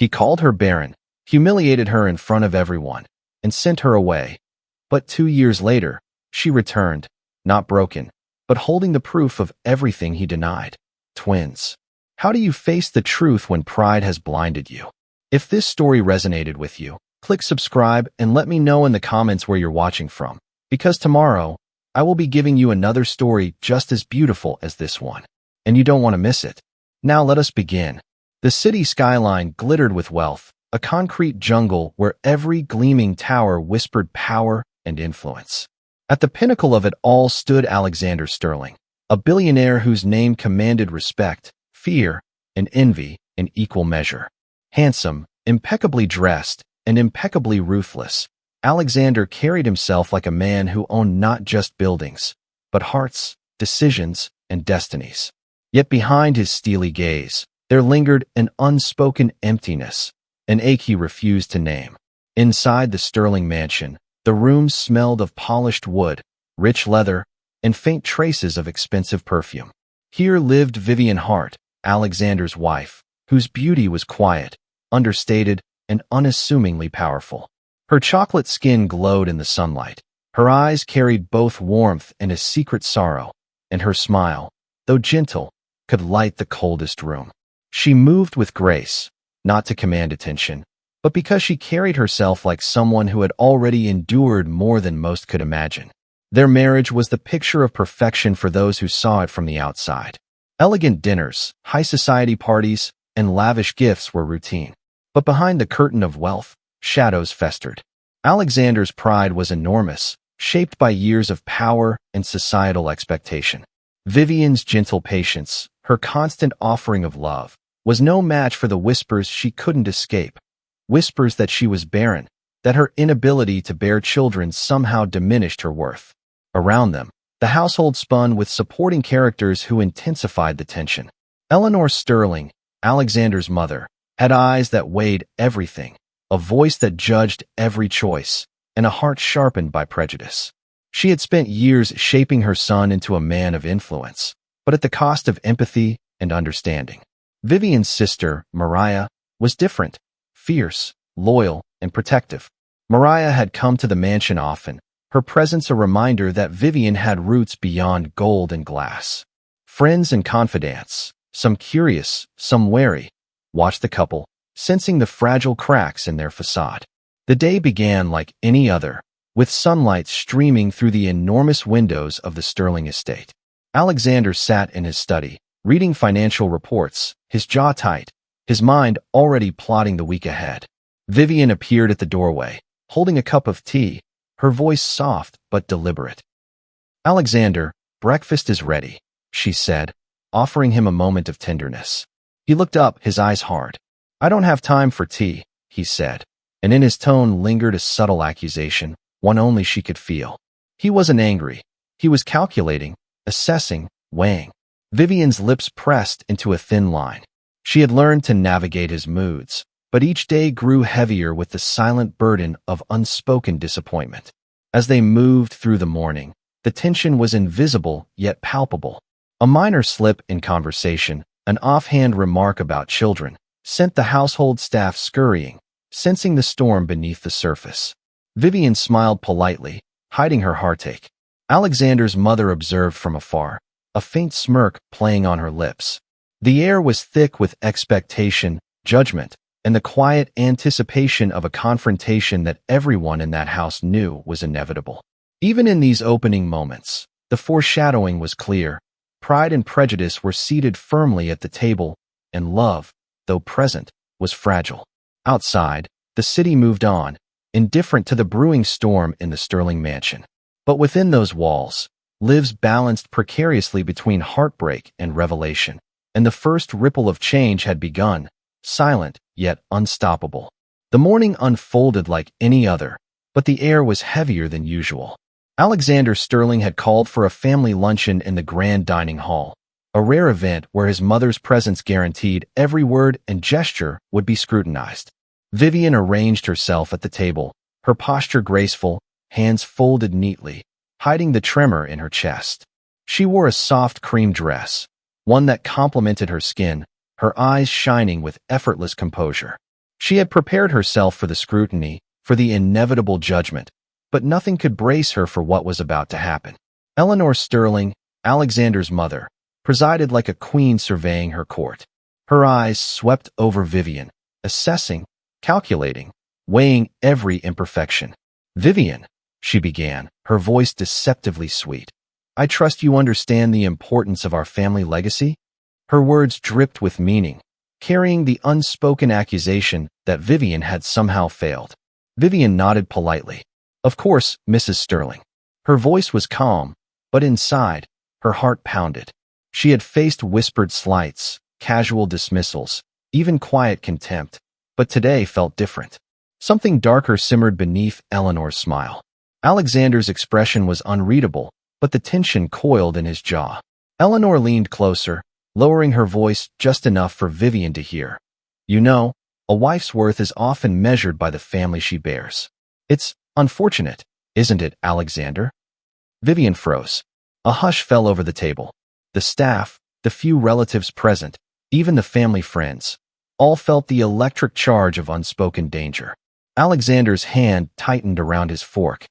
He called her Barren, humiliated her in front of everyone, and sent her away. But 2 years later, she returned, not broken, but holding the proof of everything he denied. Twins. How do you face the truth when pride has blinded you? If this story resonated with you, click subscribe and let me know in the comments where you're watching from, because tomorrow, I will be giving you another story just as beautiful as this one, and you don't want to miss it. Now let us begin. The city skyline glittered with wealth, a concrete jungle where every gleaming tower whispered power and influence. At the pinnacle of it all stood Alexander Sterling, a billionaire whose name commanded respect, fear, and envy in equal measure. Handsome, impeccably dressed, and impeccably ruthless, Alexander carried himself like a man who owned not just buildings, but hearts, decisions, and destinies. Yet behind his steely gaze, there lingered an unspoken emptiness, an ache he refused to name. Inside the Sterling mansion, the rooms smelled of polished wood, rich leather, and faint traces of expensive perfume. Here lived Vivian Hart, Alexander's wife, whose beauty was quiet, understated, and unassumingly powerful. Her chocolate skin glowed in the sunlight. Her eyes carried both warmth and a secret sorrow, and her smile, though gentle, could light the coldest room. She moved with grace, not to command attention, but because she carried herself like someone who had already endured more than most could imagine. Their marriage was the picture of perfection for those who saw it from the outside. Elegant dinners, high society parties, and lavish gifts were routine. But behind the curtain of wealth, shadows festered. Alexander's pride was enormous, shaped by years of power and societal expectation. Vivian's gentle patience, her constant offering of love, was no match for the whispers she couldn't escape. Whispers that she was barren, that her inability to bear children somehow diminished her worth. Around them, the household spun with supporting characters who intensified the tension. Eleanor Sterling, Alexander's mother, had eyes that weighed everything, a voice that judged every choice, and a heart sharpened by prejudice. She had spent years shaping her son into a man of influence, but at the cost of empathy and understanding. Vivian's sister, Mariah, was different, fierce, loyal, and protective. Mariah had come to the mansion often, her presence a reminder that Vivian had roots beyond gold and glass. Friends and confidants, some curious, some wary, watched the couple, sensing the fragile cracks in their facade. The day began like any other, with sunlight streaming through the enormous windows of the Sterling estate. Alexander sat in his study, reading financial reports, his jaw tight, his mind already plotting the week ahead. Vivian appeared at the doorway, holding a cup of tea, her voice soft but deliberate. "Alexander, breakfast is ready," she said, offering him a moment of tenderness. He looked up, his eyes hard. "I don't have time for tea," he said, and in his tone lingered a subtle accusation, one only she could feel. He wasn't angry. He was calculating, assessing, weighing. Vivian's lips pressed into a thin line. She had learned to navigate his moods, but each day grew heavier with the silent burden of unspoken disappointment. As they moved through the morning, the tension was invisible yet palpable. A minor slip in conversation, an offhand remark about children, sent the household staff scurrying, sensing the storm beneath the surface. Vivian smiled politely, hiding her heartache. Alexander's mother observed from afar, a faint smirk playing on her lips. The air was thick with expectation, judgment, and the quiet anticipation of a confrontation that everyone in that house knew was inevitable. Even in these opening moments, the foreshadowing was clear. Pride and prejudice were seated firmly at the table, and love, though present, was fragile. Outside, the city moved on, indifferent to the brewing storm in the Sterling mansion. But within those walls, lives balanced precariously between heartbreak and revelation, and the first ripple of change had begun, silent yet unstoppable. The morning unfolded like any other, but the air was heavier than usual. Alexander Sterling had called for a family luncheon in the grand dining hall, a rare event where his mother's presence guaranteed every word and gesture would be scrutinized. Vivian arranged herself at the table, her posture graceful, hands folded neatly, hiding the tremor in her chest. She wore a soft cream dress, one that complemented her skin, her eyes shining with effortless composure. She had prepared herself for the scrutiny, for the inevitable judgment, but nothing could brace her for what was about to happen. Eleanor Sterling, Alexander's mother, presided like a queen surveying her court. Her eyes swept over Vivian, assessing, calculating, weighing every imperfection. "Vivian," she began, her voice deceptively sweet, "I trust you understand the importance of our family legacy?" Her words dripped with meaning, carrying the unspoken accusation that Vivian had somehow failed. Vivian nodded politely. "Of course, Mrs. Sterling." Her voice was calm, but inside, her heart pounded. She had faced whispered slights, casual dismissals, even quiet contempt, but today felt different. Something darker simmered beneath Eleanor's smile. Alexander's expression was unreadable, but the tension coiled in his jaw. Eleanor leaned closer, lowering her voice just enough for Vivian to hear. "You know, a wife's worth is often measured by the family she bears. It's unfortunate, isn't it, Alexander?" Vivian froze. A hush fell over the table. The staff, the few relatives present, even the family friends, all felt the electric charge of unspoken danger. Alexander's hand tightened around his fork.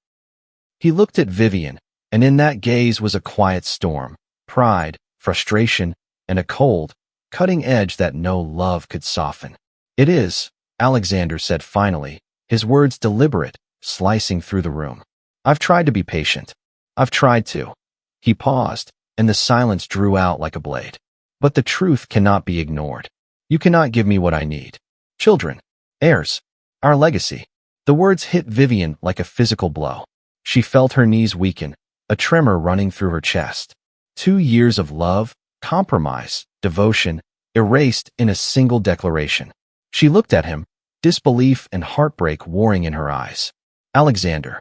He looked at Vivian, and in that gaze was a quiet storm, pride, frustration, and a cold, cutting edge that no love could soften. "It is," Alexander said finally, his words deliberate, slicing through the room. "I've tried to be patient. I've tried to." He paused, and the silence drew out like a blade. "But the truth cannot be ignored. You cannot give me what I need. Children, heirs, our legacy." The words hit Vivian like a physical blow. She felt her knees weaken, a tremor running through her chest. 2 years of love, compromise, devotion, erased in a single declaration. She looked at him, disbelief and heartbreak warring in her eyes. "Alexander,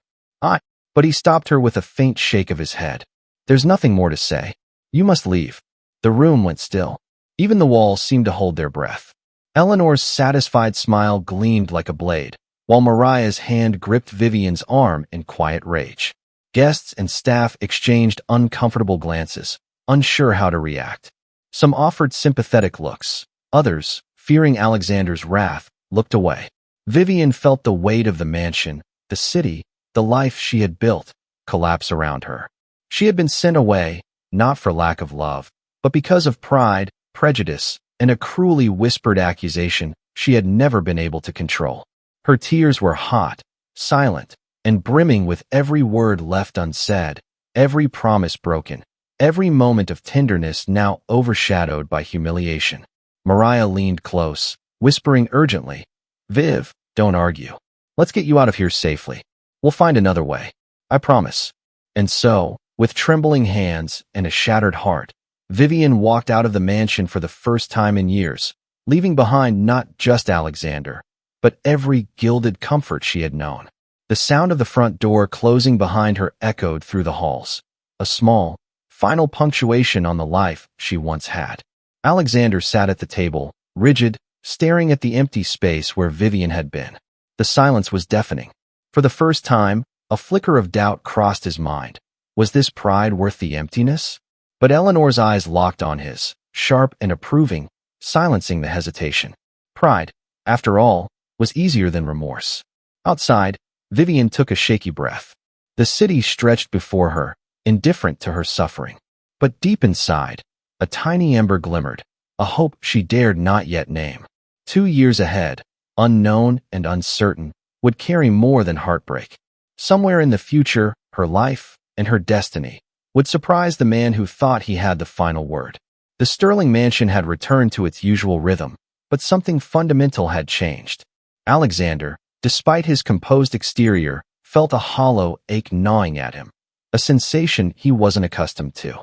But he stopped her with a faint shake of his head. "There's nothing more to say. You must leave." The room went still. Even the walls seemed to hold their breath. Eleanor's satisfied smile gleamed like a blade, while Mariah's hand gripped Vivian's arm in quiet rage. Guests and staff exchanged uncomfortable glances, unsure how to react. Some offered sympathetic looks. Others, fearing Alexander's wrath, looked away. Vivian felt the weight of the mansion, the city, the life she had built, collapse around her. She had been sent away, not for lack of love, but because of pride, prejudice, and a cruelly whispered accusation she had never been able to control. Her tears were hot, silent, and brimming with every word left unsaid, every promise broken, every moment of tenderness now overshadowed by humiliation. Mariah leaned close, whispering urgently, "Viv, don't argue. Let's get you out of here safely. We'll find another way. I promise." And so, with trembling hands and a shattered heart, Vivian walked out of the mansion for the first time in years, leaving behind not just Alexander, but every gilded comfort she had known. The sound of the front door closing behind her echoed through the halls, a small, final punctuation on the life she once had. Alexander sat at the table, rigid, staring at the empty space where Vivian had been. The silence was deafening. For the first time, a flicker of doubt crossed his mind. Was this pride worth the emptiness? But Eleanor's eyes locked on his, sharp and approving, silencing the hesitation. Pride, after all, was easier than remorse. Outside, Vivian took a shaky breath. The city stretched before her, indifferent to her suffering. But deep inside, a tiny ember glimmered, a hope she dared not yet name. 2 years ahead, unknown and uncertain, would carry more than heartbreak. Somewhere in the future, her life and her destiny would surprise the man who thought he had the final word. The Sterling mansion had returned to its usual rhythm, but something fundamental had changed. Alexander, despite his composed exterior, felt a hollow ache gnawing at him, a sensation he wasn't accustomed to.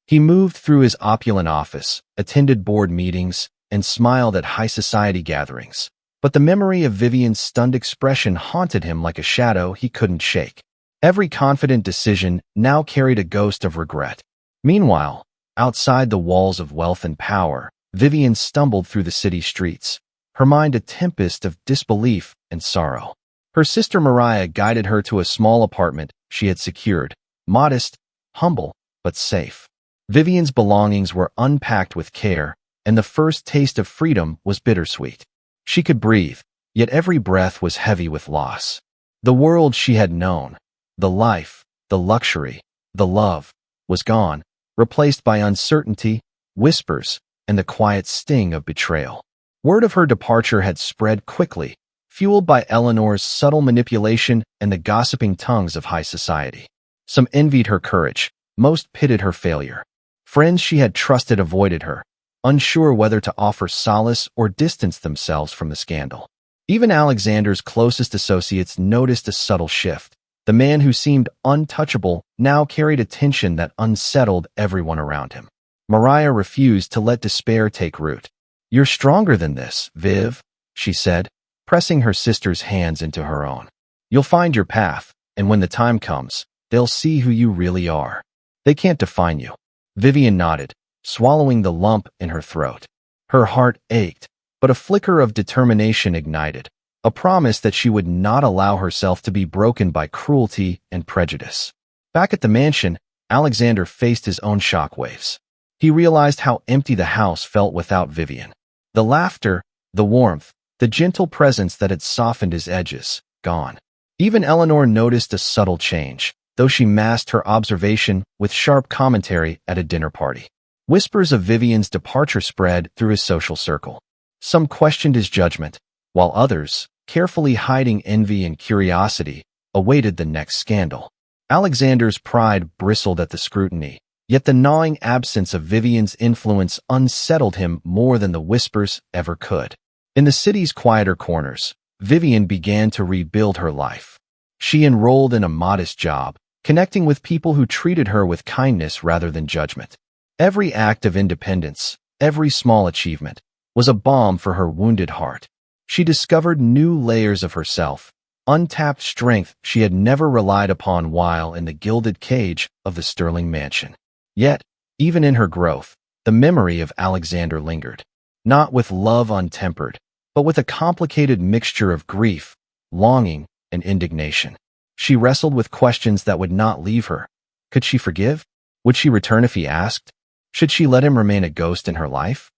He moved through his opulent office, attended board meetings, and smiled at high society gatherings. But the memory of Vivian's stunned expression haunted him like a shadow he couldn't shake. Every confident decision now carried a ghost of regret. Meanwhile, outside the walls of wealth and power, Vivian stumbled through the city streets, her mind a tempest of disbelief and sorrow. Her sister Mariah guided her to a small apartment she had secured, modest, humble, but safe. Vivian's belongings were unpacked with care, and the first taste of freedom was bittersweet. She could breathe, Yet every breath was heavy with loss. The world she had known, the life, the luxury, the love, was gone, replaced by uncertainty, whispers, and the quiet sting of betrayal. Word of her departure had spread quickly, fueled by Eleanor's subtle manipulation and the gossiping tongues of high society. Some envied her courage, most pitied her failure. Friends she had trusted avoided her, unsure whether to offer solace or distance themselves from the scandal. Even Alexander's closest associates noticed a subtle shift. The man who seemed untouchable now carried a tension that unsettled everyone around him. Mariah refused to let despair take root. "You're stronger than this, Viv," she said, pressing her sister's hands into her own. "You'll find your path, and when the time comes, they'll see who you really are. They can't define you." Vivian nodded, swallowing the lump in her throat. Her heart ached, but a flicker of determination ignited, a promise that she would not allow herself to be broken by cruelty and prejudice. Back at the mansion, Alexander faced his own shockwaves. He realized how empty the house felt without Vivian. The laughter, the warmth, the gentle presence that had softened his edges, gone. Even Eleanor noticed a subtle change, though she masked her observation with sharp commentary at a dinner party. Whispers of Vivian's departure spread through his social circle. Some questioned his judgment, while others, carefully hiding envy and curiosity, awaited the next scandal. Alexander's pride bristled at the scrutiny, yet the gnawing absence of Vivian's influence unsettled him more than the whispers ever could. In the city's quieter corners, Vivian began to rebuild her life. She enrolled in a modest job, connecting with people who treated her with kindness rather than judgment. Every act of independence, every small achievement, was a balm for her wounded heart. She discovered new layers of herself, untapped strength she had never relied upon while in the gilded cage of the Sterling mansion. Yet, even in her growth, the memory of Alexander lingered, not with love untempered, but with a complicated mixture of grief, longing, and indignation. She wrestled with questions that would not leave her. Could she forgive? Would she return if he asked? Should she let him remain a ghost in her life?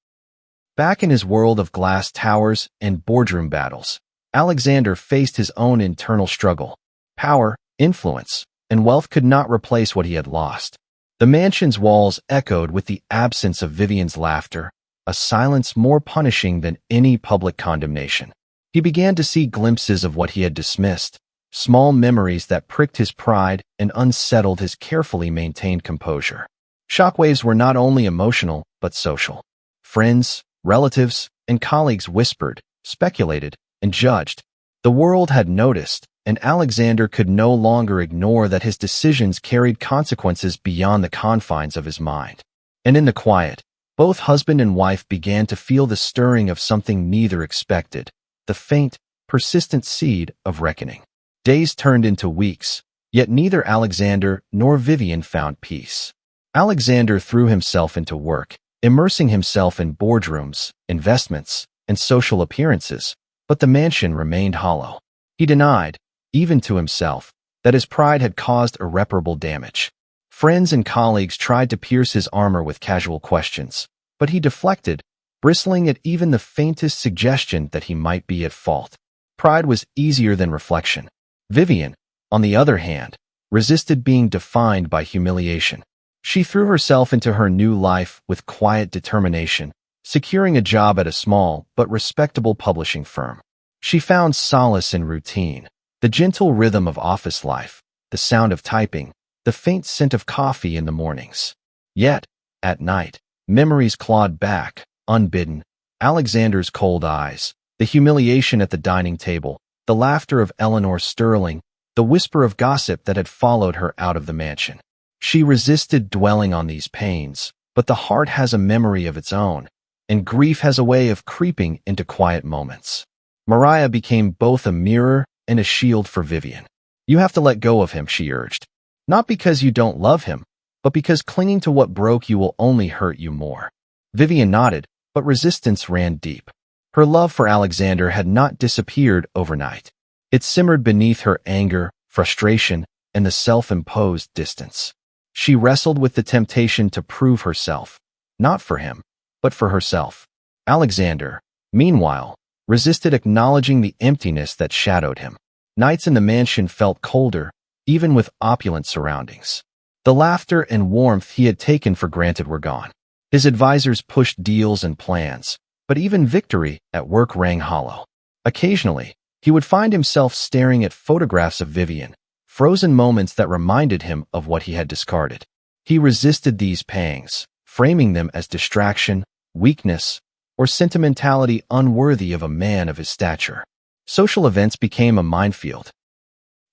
Back in his world of glass towers and boardroom battles, Alexander faced his own internal struggle. Power, influence, and wealth could not replace what he had lost. The mansion's walls echoed with the absence of Vivian's laughter, a silence more punishing than any public condemnation. He began to see glimpses of what he had dismissed, small memories that pricked his pride and unsettled his carefully maintained composure. Shockwaves were not only emotional, but social. Friends, relatives, and colleagues whispered, speculated, and judged. The world had noticed, and Alexander could no longer ignore that his decisions carried consequences beyond the confines of his mind. And in the quiet, both husband and wife began to feel the stirring of something neither expected, the faint, persistent seed of reckoning. Days turned into weeks, yet neither Alexander nor Vivian found peace. Alexander threw himself into work, immersing himself in boardrooms, investments, and social appearances, but the mansion remained hollow. He denied, even to himself, that his pride had caused irreparable damage. Friends and colleagues tried to pierce his armor with casual questions, but he deflected, bristling at even the faintest suggestion that he might be at fault. Pride was easier than reflection. Vivian, on the other hand, resisted being defined by humiliation. She threw herself into her new life with quiet determination, securing a job at a small but respectable publishing firm. She found solace in routine, the gentle rhythm of office life, the sound of typing, the faint scent of coffee in the mornings. Yet, at night, memories clawed back, unbidden. Alexander's cold eyes, the humiliation at the dining table, the laughter of Eleanor Sterling, the whisper of gossip that had followed her out of the mansion. She resisted dwelling on these pains, but the heart has a memory of its own, and grief has a way of creeping into quiet moments. Mariah became both a mirror and a shield for Vivian. "You have to let go of him," she urged. "Not because you don't love him, but because clinging to what broke you will only hurt you more." Vivian nodded, but resistance ran deep. Her love for Alexander had not disappeared overnight. It simmered beneath her anger, frustration, and the self-imposed distance. She wrestled with the temptation to prove herself, not for him, but for herself. Alexander, meanwhile, resisted acknowledging the emptiness that shadowed him. Nights in the mansion felt colder, even with opulent surroundings. The laughter and warmth he had taken for granted were gone. His advisors pushed deals and plans, but even victory at work rang hollow. Occasionally, he would find himself staring at photographs of Vivian, frozen moments that reminded him of what he had discarded. He resisted these pangs, framing them as distraction, weakness, or sentimentality unworthy of a man of his stature. Social events became a minefield.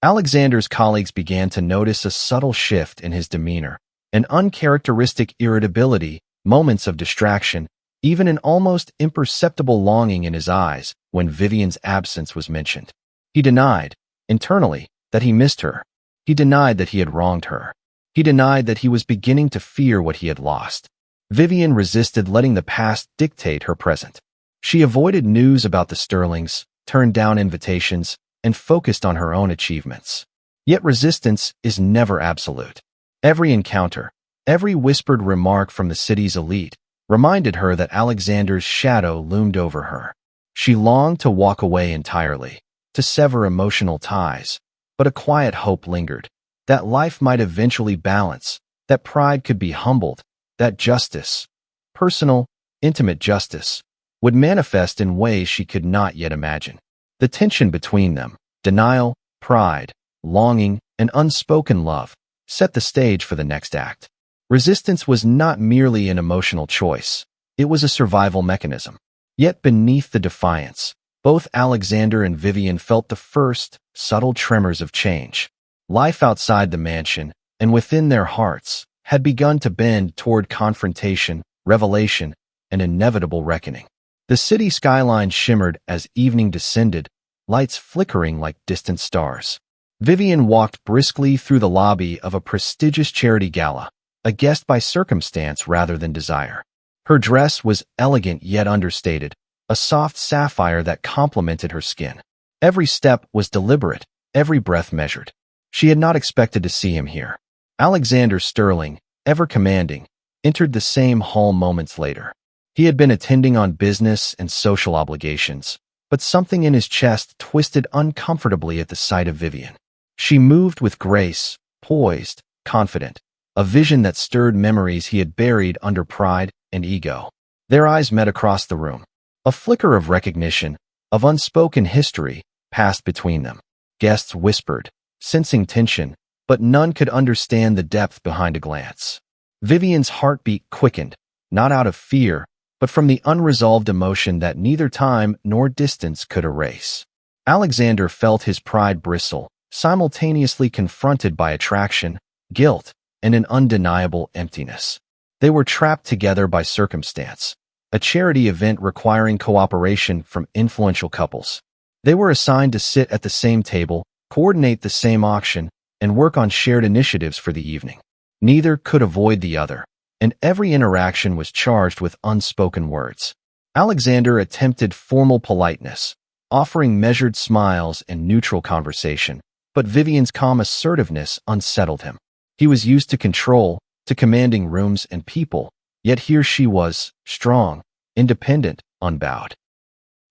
Alexander's colleagues began to notice a subtle shift in his demeanor, an uncharacteristic irritability, moments of distraction, even an almost imperceptible longing in his eyes when Vivian's absence was mentioned. He denied, internally, that he missed her. He denied that he had wronged her. He denied that he was beginning to fear what he had lost. Vivian resisted letting the past dictate her present. She avoided news about the Sterlings, turned down invitations, and focused on her own achievements. Yet resistance is never absolute. Every encounter, every whispered remark from the city's elite, reminded her that Alexander's shadow loomed over her. She longed to walk away entirely, to sever emotional ties, but a quiet hope lingered, that life might eventually balance, that pride could be humbled, that justice, personal, intimate justice, would manifest in ways she could not yet imagine. The tension between them, denial, pride, longing, and unspoken love, set the stage for the next act. Resistance was not merely an emotional choice, it was a survival mechanism. Yet beneath the defiance, both Alexander and Vivian felt the first, subtle tremors of change. Life outside the mansion, and within their hearts, had begun to bend toward confrontation, revelation, and inevitable reckoning. The city skyline shimmered as evening descended, lights flickering like distant stars. Vivian walked briskly through the lobby of a prestigious charity gala, a guest by circumstance rather than desire. Her dress was elegant yet understated, a soft sapphire that complemented her skin. Every step was deliberate, every breath measured. She had not expected to see him here. Alexander Sterling, ever commanding, entered the same hall moments later. He had been attending on business and social obligations, but something in his chest twisted uncomfortably at the sight of Vivian. She moved with grace, poised, confident, a vision that stirred memories he had buried under pride and ego. Their eyes met across the room. A flicker of recognition, of unspoken history, passed between them. Guests whispered, sensing tension, but none could understand the depth behind a glance. Vivian's heartbeat quickened, not out of fear, but from the unresolved emotion that neither time nor distance could erase. Alexander felt his pride bristle, simultaneously confronted by attraction, guilt, and an undeniable emptiness. They were trapped together by circumstance, a charity event requiring cooperation from influential couples. They were assigned to sit at the same table, coordinate the same auction, and work on shared initiatives for the evening. Neither could avoid the other, and every interaction was charged with unspoken words. Alexander attempted formal politeness, offering measured smiles and neutral conversation, but Vivian's calm assertiveness unsettled him. He was used to control, to commanding rooms and people, yet here she was, strong, independent, unbowed,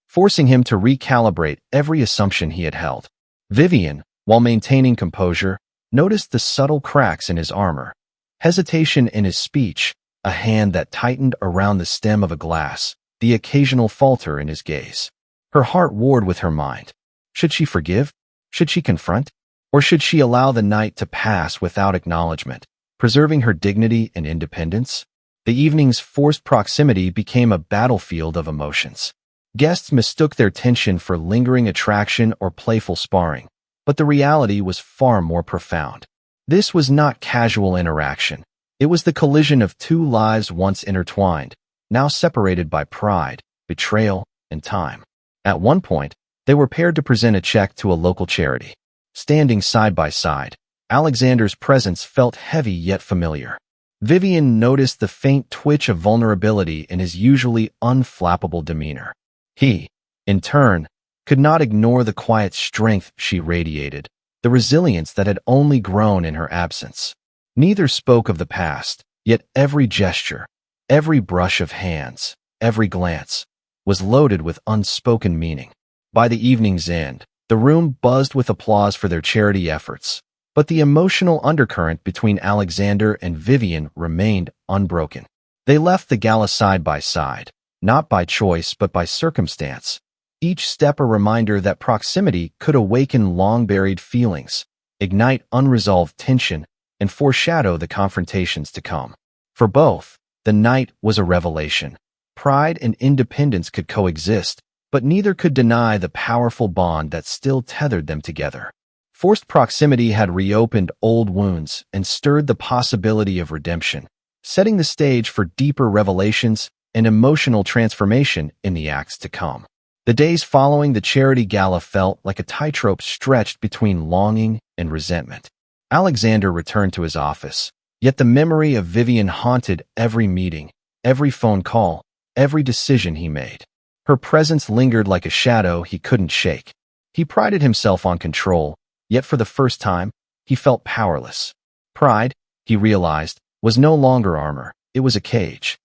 forcing him to recalibrate every assumption he had held. Vivian, while maintaining composure, noticed the subtle cracks in his armor, hesitation in his speech, a hand that tightened around the stem of a glass, the occasional falter in his gaze. Her heart warred with her mind. Should she forgive? Should she confront? Or should she allow the night to pass without acknowledgement, preserving her dignity and independence? The evening's forced proximity became a battlefield of emotions. Guests mistook their tension for lingering attraction or playful sparring, but the reality was far more profound. This was not casual interaction. It was the collision of two lives once intertwined, now separated by pride, betrayal, and time. At one point, they were paired to present a check to a local charity. Standing side by side, Alexander's presence felt heavy yet familiar. Vivian noticed the faint twitch of vulnerability in his usually unflappable demeanor. He, in turn, could not ignore the quiet strength she radiated, the resilience that had only grown in her absence. Neither spoke of the past, yet every gesture, every brush of hands, every glance, was loaded with unspoken meaning. By the evening's end, the room buzzed with applause for their charity efforts, but the emotional undercurrent between Alexander and Vivian remained unbroken. They left the gala side by side, not by choice but by circumstance, each step a reminder that proximity could awaken long-buried feelings, ignite unresolved tension, and foreshadow the confrontations to come. For both, the night was a revelation. Pride and independence could coexist, but neither could deny the powerful bond that still tethered them together. Forced proximity had reopened old wounds and stirred the possibility of redemption, setting the stage for deeper revelations and emotional transformation in the acts to come. The days following the charity gala felt like a tightrope stretched between longing and resentment. Alexander returned to his office, yet the memory of Vivian haunted every meeting, every phone call, every decision he made. Her presence lingered like a shadow he couldn't shake. He prided himself on control, yet for the first time, he felt powerless. Pride, he realized, was no longer armor, it was a cage.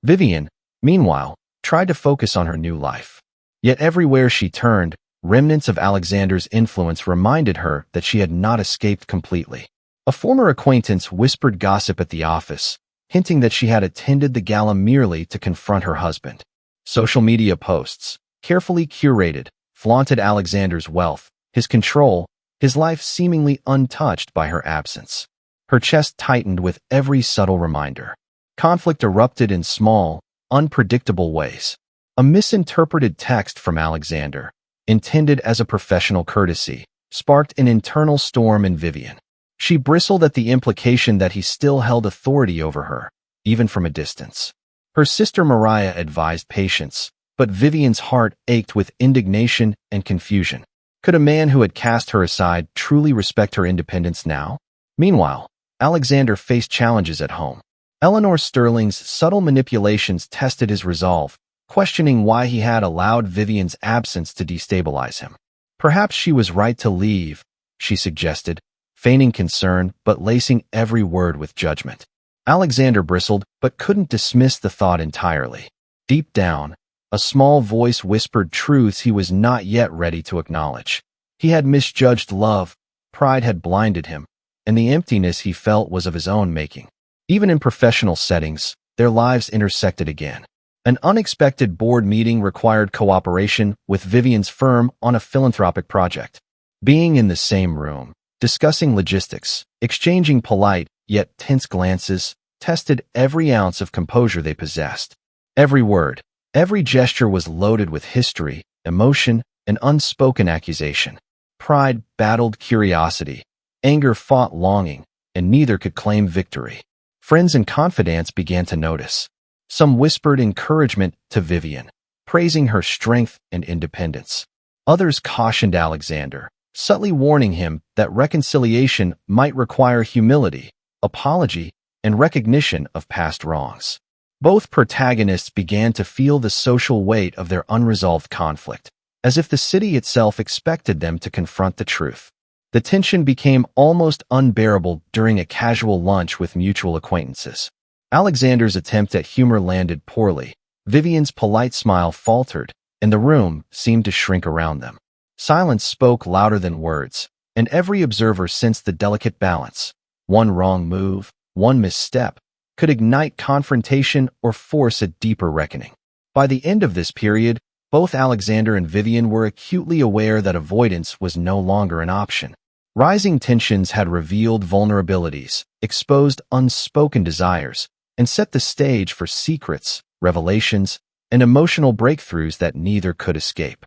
Vivian, meanwhile, tried to focus on her new life. Yet everywhere she turned, remnants of Alexander's influence reminded her that she had not escaped completely. A former acquaintance whispered gossip at the office, hinting that she had attended the gala merely to confront her husband. Social media posts, carefully curated, flaunted Alexander's wealth, his control, his life seemingly untouched by her absence. Her chest tightened with every subtle reminder. Conflict erupted in small, unpredictable ways. A misinterpreted text from Alexander, intended as a professional courtesy, sparked an internal storm in Vivian. She bristled at the implication that he still held authority over her, even from a distance. Her sister Mariah advised patience, but Vivian's heart ached with indignation and confusion. Could a man who had cast her aside truly respect her independence now? Meanwhile, Alexander faced challenges at home. Eleanor Sterling's subtle manipulations tested his resolve, questioning why he had allowed Vivian's absence to destabilize him. Perhaps she was right to leave, she suggested, feigning concern but lacing every word with judgment. Alexander bristled but couldn't dismiss the thought entirely. Deep down, a small voice whispered truths he was not yet ready to acknowledge. He had misjudged love, pride had blinded him, and the emptiness he felt was of his own making. Even in professional settings, their lives intersected again. An unexpected board meeting required cooperation with Vivian's firm on a philanthropic project. Being in the same room, discussing logistics, exchanging polite yet tense glances, tested every ounce of composure they possessed. Every word, every gesture was loaded with history, emotion, and unspoken accusation. Pride battled curiosity, anger fought longing, and neither could claim victory. Friends and confidants began to notice. Some whispered encouragement to Vivian, praising her strength and independence. Others cautioned Alexander, subtly warning him that reconciliation might require humility, apology, and recognition of past wrongs. Both protagonists began to feel the social weight of their unresolved conflict, as if the city itself expected them to confront the truth. The tension became almost unbearable during a casual lunch with mutual acquaintances. Alexander's attempt at humor landed poorly. Vivian's polite smile faltered, and the room seemed to shrink around them. Silence spoke louder than words, and every observer sensed the delicate balance. One wrong move, one misstep, could ignite confrontation or force a deeper reckoning. By the end of this period, both Alexander and Vivian were acutely aware that avoidance was no longer an option. Rising tensions had revealed vulnerabilities, exposed unspoken desires, and set the stage for secrets, revelations, and emotional breakthroughs that neither could escape.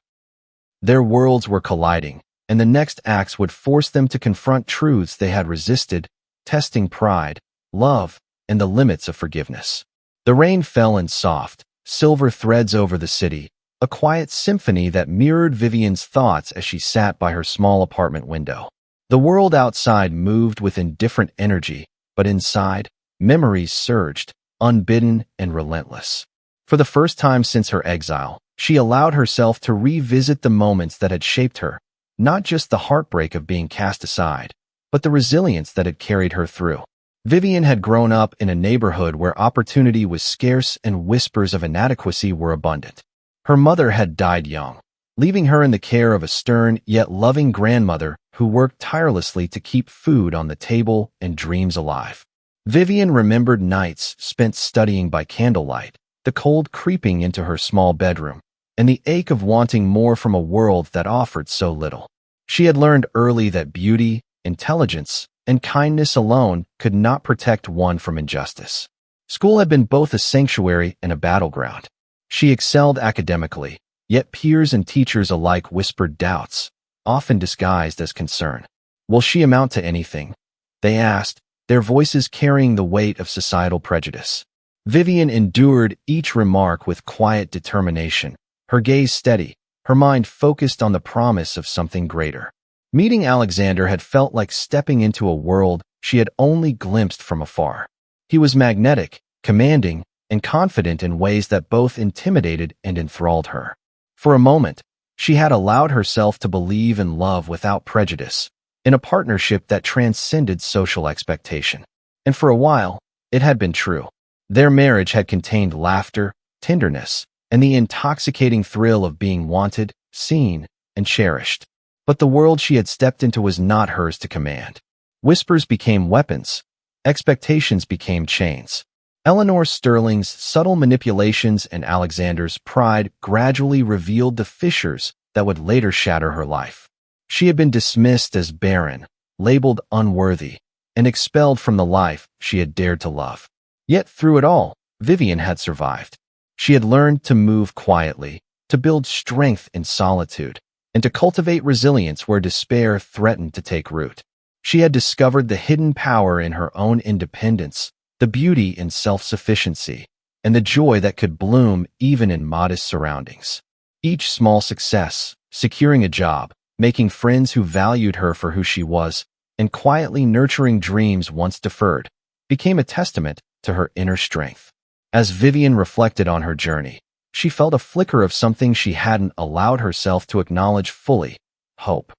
Their worlds were colliding, and the next acts would force them to confront truths they had resisted, testing pride, love, and the limits of forgiveness. The rain fell in soft, silver threads over the city, a quiet symphony that mirrored Vivian's thoughts as she sat by her small apartment window. The world outside moved with indifferent energy, but inside, memories surged, unbidden and relentless. For the first time since her exile, she allowed herself to revisit the moments that had shaped her, not just the heartbreak of being cast aside, but the resilience that had carried her through. Vivian had grown up in a neighborhood where opportunity was scarce and whispers of inadequacy were abundant. Her mother had died young, leaving her in the care of a stern yet loving grandmother who worked tirelessly to keep food on the table and dreams alive. Vivian remembered nights spent studying by candlelight, the cold creeping into her small bedroom, and the ache of wanting more from a world that offered so little. She had learned early that beauty, intelligence, and kindness alone could not protect one from injustice. School had been both a sanctuary and a battleground. She excelled academically, yet peers and teachers alike whispered doubts, often disguised as concern. Will she amount to anything? They asked, their voices carrying the weight of societal prejudice. Vivian endured each remark with quiet determination, her gaze steady, her mind focused on the promise of something greater. Meeting Alexander had felt like stepping into a world she had only glimpsed from afar. He was magnetic, commanding, and confident in ways that both intimidated and enthralled her. For a moment, she had allowed herself to believe in love without prejudice, in a partnership that transcended social expectation. And for a while, it had been true. Their marriage had contained laughter, tenderness, and the intoxicating thrill of being wanted, seen, and cherished. But the world she had stepped into was not hers to command. Whispers became weapons. Expectations became chains. Eleanor Sterling's subtle manipulations and Alexander's pride gradually revealed the fissures that would later shatter her life. She had been dismissed as barren, labeled unworthy, and expelled from the life she had dared to love. Yet through it all, Vivian had survived. She had learned to move quietly, to build strength in solitude, and to cultivate resilience where despair threatened to take root. She had discovered the hidden power in her own independence, the beauty in self-sufficiency, and the joy that could bloom even in modest surroundings. Each small success, securing a job, making friends who valued her for who she was, and quietly nurturing dreams once deferred, became a testament to her inner strength. As Vivian reflected on her journey, she felt a flicker of something she hadn't allowed herself to acknowledge fully: hope.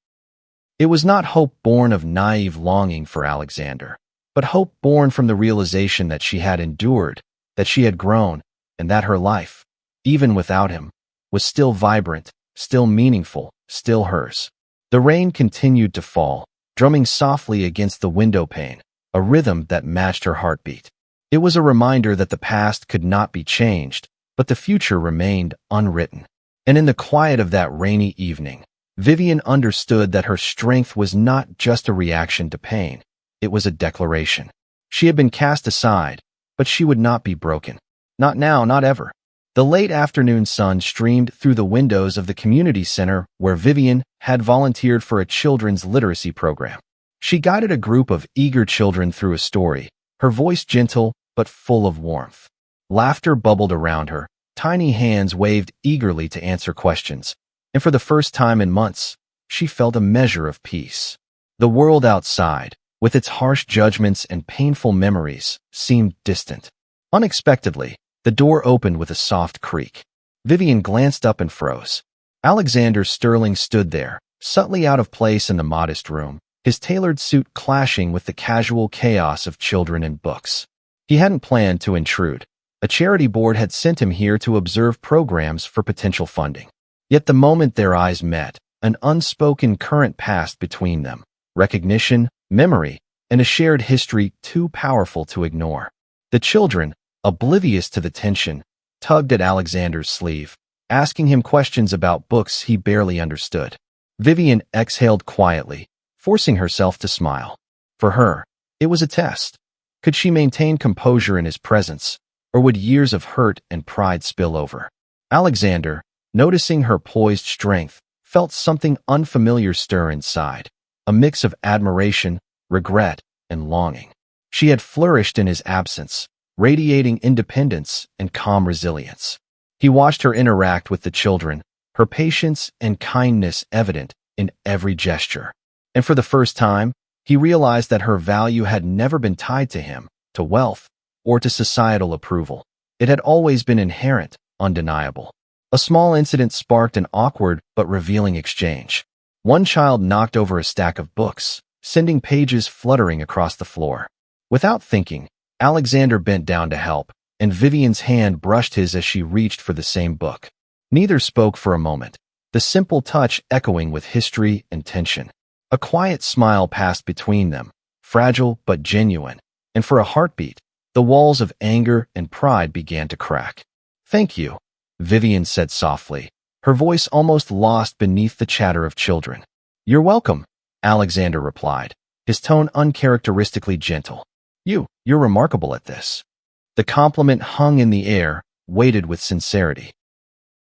It was not hope born of naive longing for Alexander, but hope born from the realization that she had endured, that she had grown, and that her life, even without him, was still vibrant, still meaningful, still hers. The rain continued to fall, drumming softly against the window pane, a rhythm that matched her heartbeat. It was a reminder that the past could not be changed, but the future remained unwritten. And in the quiet of that rainy evening, Vivian understood that her strength was not just a reaction to pain. It was a declaration. She had been cast aside, but she would not be broken. Not now, not ever. The late afternoon sun streamed through the windows of the community center where Vivian had volunteered for a children's literacy program. She guided a group of eager children through a story, her voice gentle but full of warmth. Laughter bubbled around her, tiny hands waved eagerly to answer questions, and for the first time in months, she felt a measure of peace. The world outside, with its harsh judgments and painful memories, seemed distant. Unexpectedly, the door opened with a soft creak. Vivian glanced up and froze. Alexander Sterling stood there, subtly out of place in the modest room, his tailored suit clashing with the casual chaos of children and books. He hadn't planned to intrude. A charity board had sent him here to observe programs for potential funding. Yet the moment their eyes met, an unspoken current passed between them: recognition, memory, and a shared history too powerful to ignore. The children, oblivious to the tension, tugged at Alexander's sleeve, asking him questions about books he barely understood. Vivian exhaled quietly, forcing herself to smile. For her, it was a test. Could she maintain composure in his presence, or would years of hurt and pride spill over? Alexander, noticing her poised strength, felt something unfamiliar stir inside, a mix of admiration, regret, and longing. She had flourished in his absence, radiating independence and calm resilience. He watched her interact with the children, her patience and kindness evident in every gesture. And for the first time, he realized that her value had never been tied to him, to wealth, or to societal approval. It had always been inherent, undeniable. A small incident sparked an awkward but revealing exchange. One child knocked over a stack of books, sending pages fluttering across the floor. Without thinking, Alexander bent down to help, and Vivian's hand brushed his as she reached for the same book. Neither spoke for a moment, the simple touch echoing with history and tension. A quiet smile passed between them, fragile but genuine, and for a heartbeat, the walls of anger and pride began to crack. "Thank you," Vivian said softly, her voice almost lost beneath the chatter of children. "You're welcome," Alexander replied, his tone uncharacteristically gentle. You're remarkable at this." The compliment hung in the air, weighted with sincerity.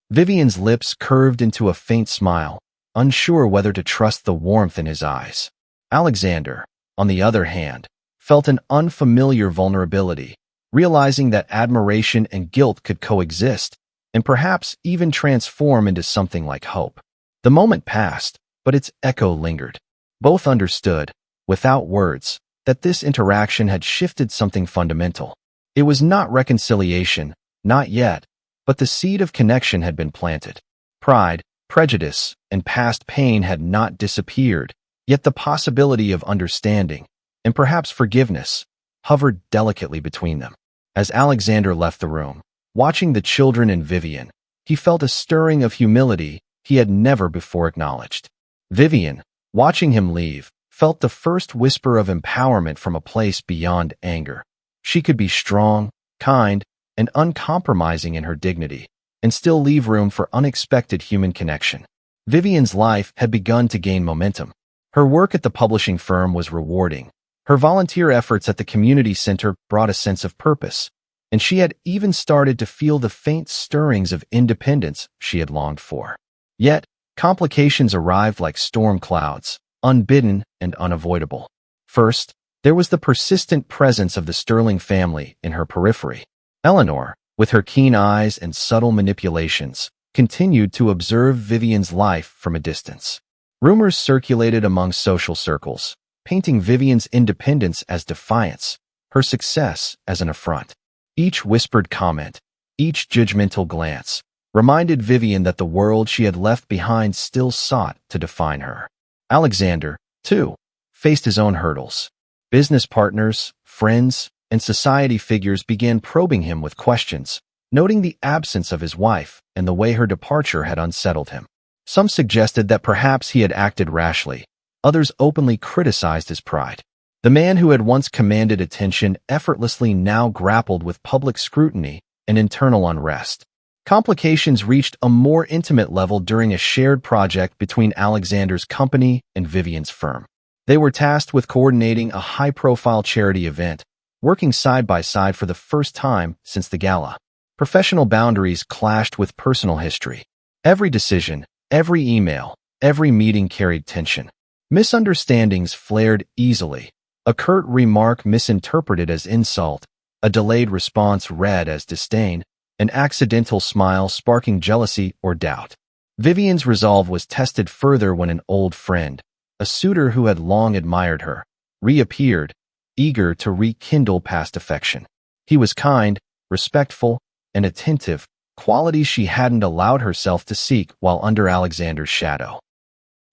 Vivian's lips curved into a faint smile, unsure whether to trust the warmth in his eyes. Alexander, on the other hand, felt an unfamiliar vulnerability, realizing that admiration and guilt could coexist, and perhaps even transform into something like hope. The moment passed, but its echo lingered. Both understood, without words, that this interaction had shifted something fundamental. It was not reconciliation, not yet, but the seed of connection had been planted. Pride, prejudice, and past pain had not disappeared, yet the possibility of understanding, and perhaps forgiveness, hovered delicately between them. As Alexander left the room, watching the children and Vivian, he felt a stirring of humility he had never before acknowledged. Vivian, watching him leave, felt the first whisper of empowerment from a place beyond anger. She could be strong, kind, and uncompromising in her dignity, and still leave room for unexpected human connection. Vivian's life had begun to gain momentum. Her work at the publishing firm was rewarding. Her volunteer efforts at the community center brought a sense of purpose, and she had even started to feel the faint stirrings of independence she had longed for. Yet, complications arrived like storm clouds, unbidden and unavoidable. First, there was the persistent presence of the Sterling family in her periphery. Eleanor, with her keen eyes and subtle manipulations, continued to observe Vivian's life from a distance. Rumors circulated among social circles, painting Vivian's independence as defiance, her success as an affront. Each whispered comment, each judgmental glance, reminded Vivian that the world she had left behind still sought to define her. Alexander, too, faced his own hurdles. Business partners, friends, and society figures began probing him with questions, noting the absence of his wife and the way her departure had unsettled him. Some suggested that perhaps he had acted rashly. Others openly criticized his pride. The man who had once commanded attention effortlessly now grappled with public scrutiny and internal unrest. Complications reached a more intimate level during a shared project between Alexander's company and Vivian's firm. They were tasked with coordinating a high-profile charity event, working side by side for the first time since the gala. Professional boundaries clashed with personal history. Every decision, every email, every meeting carried tension. Misunderstandings flared easily. A curt remark misinterpreted as insult, a delayed response read as disdain, an accidental smile sparking jealousy or doubt. Vivian's resolve was tested further when an old friend, a suitor who had long admired her, reappeared, eager to rekindle past affection. He was kind, respectful, and attentive, qualities she hadn't allowed herself to seek while under Alexander's shadow.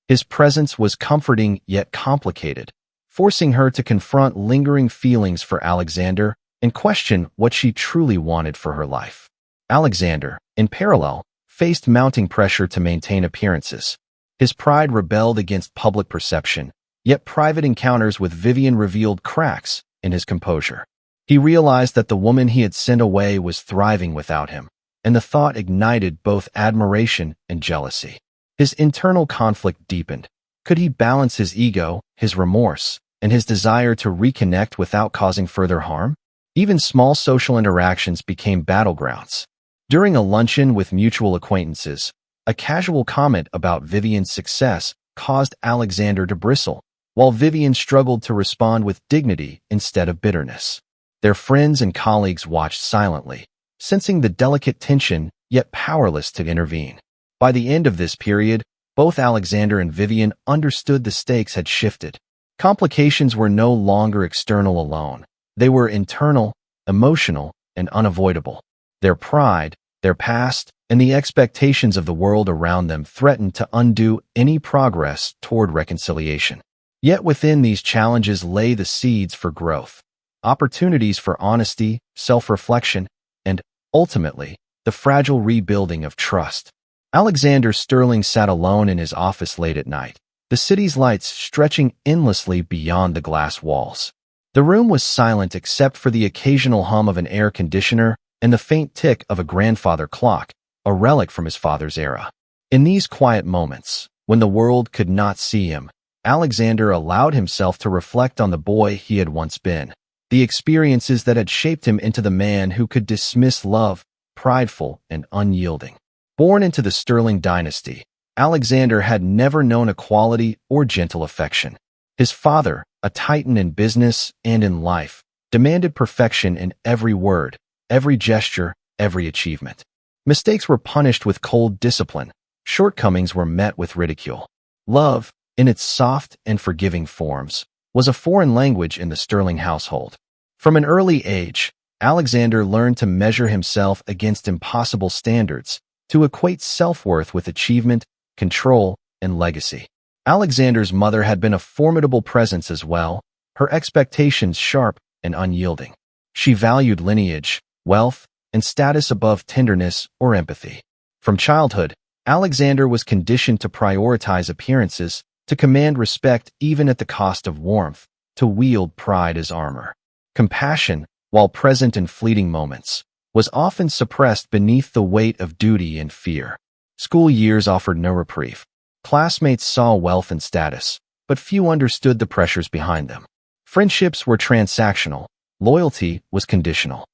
His presence was comforting yet complicated, forcing her to confront lingering feelings for Alexander and question what she truly wanted for her life. Alexander, in parallel, faced mounting pressure to maintain appearances. His pride rebelled against public perception, yet private encounters with Vivian revealed cracks in his composure. He realized that the woman he had sent away was thriving without him, and the thought ignited both admiration and jealousy. His internal conflict deepened. Could he balance his ego, his remorse, and his desire to reconnect without causing further harm? Even small social interactions became battlegrounds. During a luncheon with mutual acquaintances, a casual comment about Vivian's success caused Alexander to bristle, while Vivian struggled to respond with dignity instead of bitterness. Their friends and colleagues watched silently, sensing the delicate tension yet powerless to intervene. By the end of this period, both Alexander and Vivian understood the stakes had shifted. Complications were no longer external alone. They were internal, emotional, and unavoidable. Their pride, their past, and the expectations of the world around them threatened to undo any progress toward reconciliation. Yet within these challenges lay the seeds for growth, opportunities for honesty, self-reflection, and, ultimately, the fragile rebuilding of trust. Alexander Sterling sat alone in his office late at night, the city's lights stretching endlessly beyond the glass walls. The room was silent except for the occasional hum of an air conditioner and the faint tick of a grandfather clock, a relic from his father's era. In these quiet moments, when the world could not see him, Alexander allowed himself to reflect on the boy he had once been, the experiences that had shaped him into the man who could dismiss love, prideful and unyielding. Born into the Sterling dynasty, Alexander had never known equality or gentle affection. His father, a titan in business and in life, demanded perfection in every word, every gesture, every achievement. Mistakes were punished with cold discipline. Shortcomings were met with ridicule. Love, in its soft and forgiving forms, was a foreign language in the Sterling household. From an early age, Alexander learned to measure himself against impossible standards, to equate self-worth with achievement, control, and legacy. Alexander's mother had been a formidable presence as well, her expectations sharp and unyielding. She valued lineage, wealth, and status above tenderness or empathy. From childhood, Alexander was conditioned to prioritize appearances, to command respect even at the cost of warmth, to wield pride as armor. Compassion, while present in fleeting moments, was often suppressed beneath the weight of duty and fear. School years offered no reprieve. Classmates saw wealth and status, but few understood the pressures behind them. Friendships were transactional, loyalty was conditional.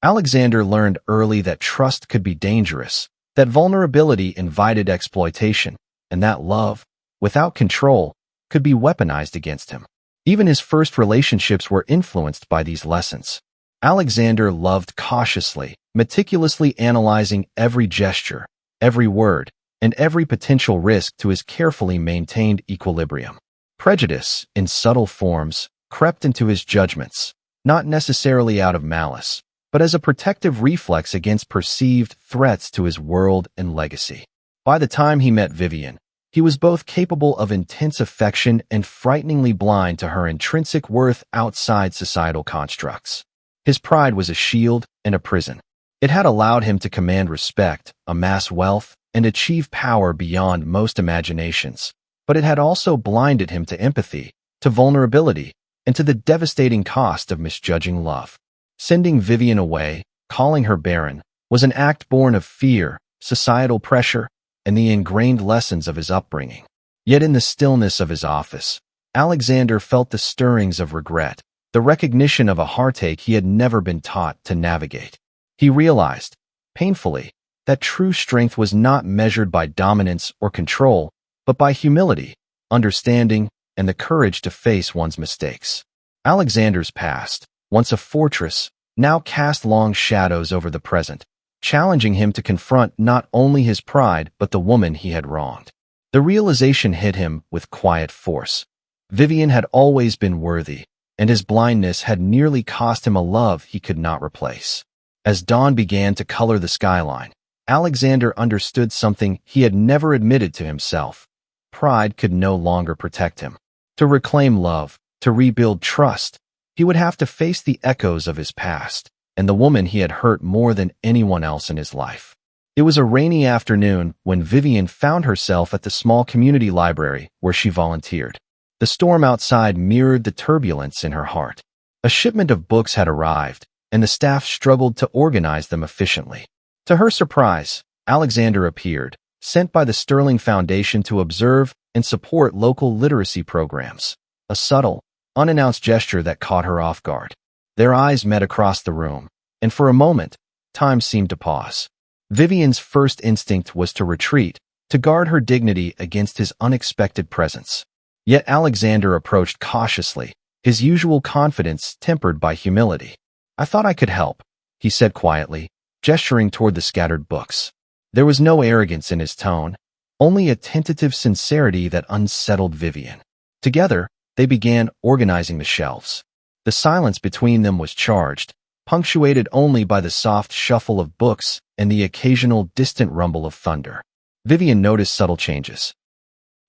Alexander learned early that trust could be dangerous, that vulnerability invited exploitation, and that love, without control, could be weaponized against him. Even his first relationships were influenced by these lessons. Alexander loved cautiously, meticulously analyzing every gesture, every word, and every potential risk to his carefully maintained equilibrium. Prejudice, in subtle forms, crept into his judgments, not necessarily out of malice, but as a protective reflex against perceived threats to his world and legacy. By the time he met Vivian, he was both capable of intense affection and frighteningly blind to her intrinsic worth outside societal constructs. His pride was a shield and a prison. It had allowed him to command respect, amass wealth, and achieve power beyond most imaginations, but it had also blinded him to empathy, to vulnerability, and to the devastating cost of misjudging love. Sending Vivian away, calling her Barren, was an act born of fear, societal pressure, and the ingrained lessons of his upbringing. Yet in the stillness of his office, Alexander felt the stirrings of regret, the recognition of a heartache he had never been taught to navigate. He realized, painfully, that true strength was not measured by dominance or control, but by humility, understanding, and the courage to face one's mistakes. Alexander's past, once a fortress, now cast long shadows over the present, challenging him to confront not only his pride but the woman he had wronged. The realization hit him with quiet force. Vivian had always been worthy, and his blindness had nearly cost him a love he could not replace. As dawn began to color the skyline, Alexander understood something he had never admitted to himself. Pride could no longer protect him. To reclaim love, to rebuild trust, he would have to face the echoes of his past and the woman he had hurt more than anyone else in his life. It was a rainy afternoon when Vivian found herself at the small community library where she volunteered. The storm outside mirrored the turbulence in her heart. A shipment of books had arrived, and the staff struggled to organize them efficiently. To her surprise, Alexander appeared, sent by the Sterling Foundation to observe and support local literacy programs. A subtle, unannounced gesture that caught her off guard. Their eyes met across the room, and for a moment, time seemed to pause. Vivian's first instinct was to retreat, to guard her dignity against his unexpected presence. Yet Alexander approached cautiously, his usual confidence tempered by humility. "I thought I could help," he said quietly, gesturing toward the scattered books. There was no arrogance in his tone, only a tentative sincerity that unsettled Vivian. Together, they began organizing the shelves. The silence between them was charged, punctuated only by the soft shuffle of books and the occasional distant rumble of thunder. Vivian noticed subtle changes.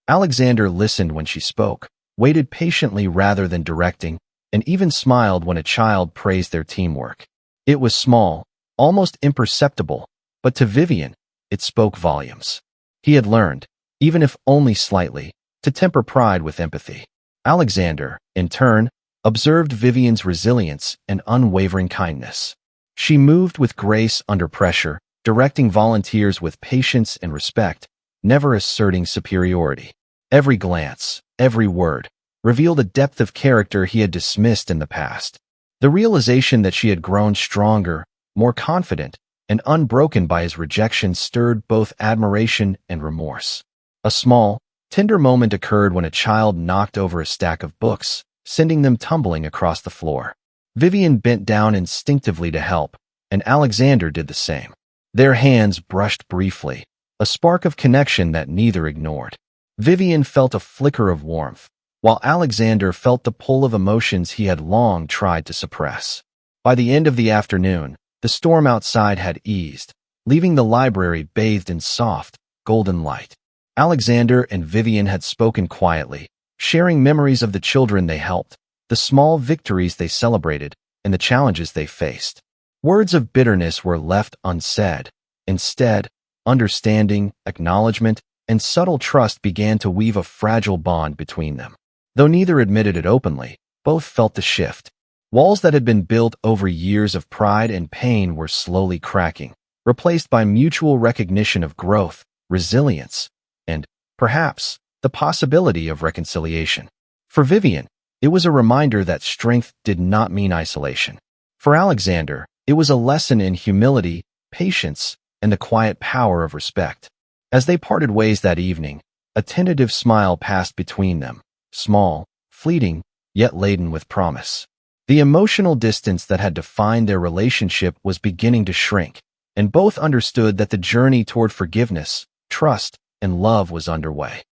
Alexander listened when she spoke, waited patiently rather than directing, and even smiled when a child praised their teamwork. It was small, almost imperceptible, but to Vivian, it spoke volumes. He had learned, even if only slightly, to temper pride with empathy. Alexander, in turn, observed Vivian's resilience and unwavering kindness. She moved with grace under pressure, directing volunteers with patience and respect, never asserting superiority. Every glance, every word, revealed a depth of character he had dismissed in the past. The realization that she had grown stronger, more confident, and unbroken by his rejection stirred both admiration and remorse. A small, tender moment occurred when a child knocked over a stack of books, sending them tumbling across the floor. Vivian bent down instinctively to help, and Alexander did the same. Their hands brushed briefly, a spark of connection that neither ignored. Vivian felt a flicker of warmth, while Alexander felt the pull of emotions he had long tried to suppress. By the end of the afternoon, the storm outside had eased, leaving the library bathed in soft, golden light. Alexander and Vivian had spoken quietly, sharing memories of the children they helped, the small victories they celebrated, and the challenges they faced. Words of bitterness were left unsaid. Instead, understanding, acknowledgement, and subtle trust began to weave a fragile bond between them. Though neither admitted it openly, both felt the shift. Walls that had been built over years of pride and pain were slowly cracking, replaced by mutual recognition of growth, resilience, and, perhaps, the possibility of reconciliation. For Vivian, it was a reminder that strength did not mean isolation. For Alexander, it was a lesson in humility, patience, and the quiet power of respect. As they parted ways that evening, a tentative smile passed between them, small, fleeting, yet laden with promise. The emotional distance that had defined their relationship was beginning to shrink, and both understood that the journey toward forgiveness, trust, and love was underway.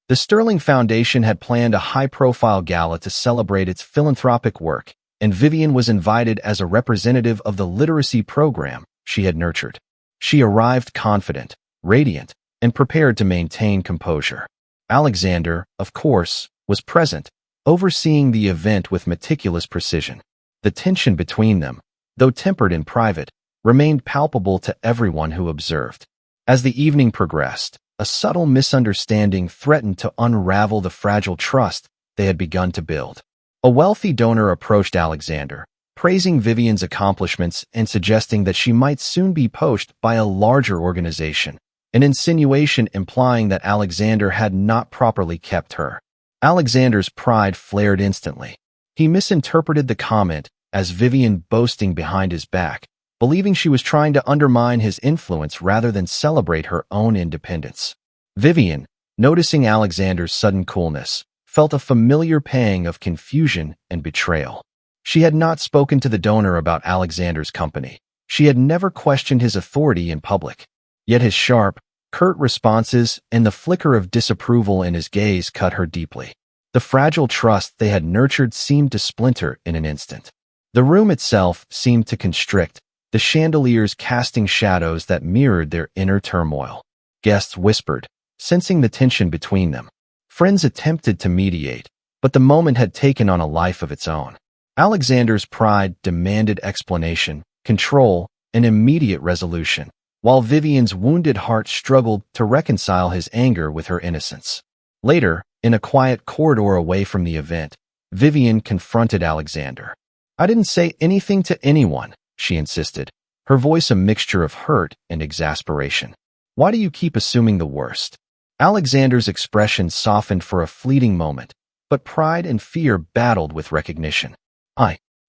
The Sterling Foundation had planned a high-profile gala to celebrate its philanthropic work, and Vivian was invited as a representative of the literacy program she had nurtured. She arrived confident, radiant, and prepared to maintain composure. Alexander, of course, was present, overseeing the event with meticulous precision. The tension between them, though tempered in private, remained palpable to everyone who observed. As the evening progressed, a subtle misunderstanding threatened to unravel the fragile trust they had begun to build. A wealthy donor approached Alexander, praising Vivian's accomplishments and suggesting that she might soon be poached by a larger organization, an insinuation implying that Alexander had not properly kept her. Alexander's pride flared instantly. He misinterpreted the comment as Vivian boasting behind his back, believing she was trying to undermine his influence rather than celebrate her own independence. Vivian, noticing Alexander's sudden coolness, felt a familiar pang of confusion and betrayal. She had not spoken to the donor about Alexander's company. She had never questioned his authority in public. Yet his sharp, curt responses and the flicker of disapproval in his gaze cut her deeply. The fragile trust they had nurtured seemed to splinter in an instant. The room itself seemed to constrict, the chandeliers casting shadows that mirrored their inner turmoil. Guests whispered, sensing the tension between them. Friends attempted to mediate, but the moment had taken on a life of its own. Alexander's pride demanded explanation, control, and immediate resolution, while Vivian's wounded heart struggled to reconcile his anger with her innocence. Later, in a quiet corridor away from the event, Vivian confronted Alexander. "I didn't say anything to anyone," she insisted, her voice a mixture of hurt and exasperation. "Why do you keep assuming the worst?" Alexander's expression softened for a fleeting moment, but pride and fear battled with recognition.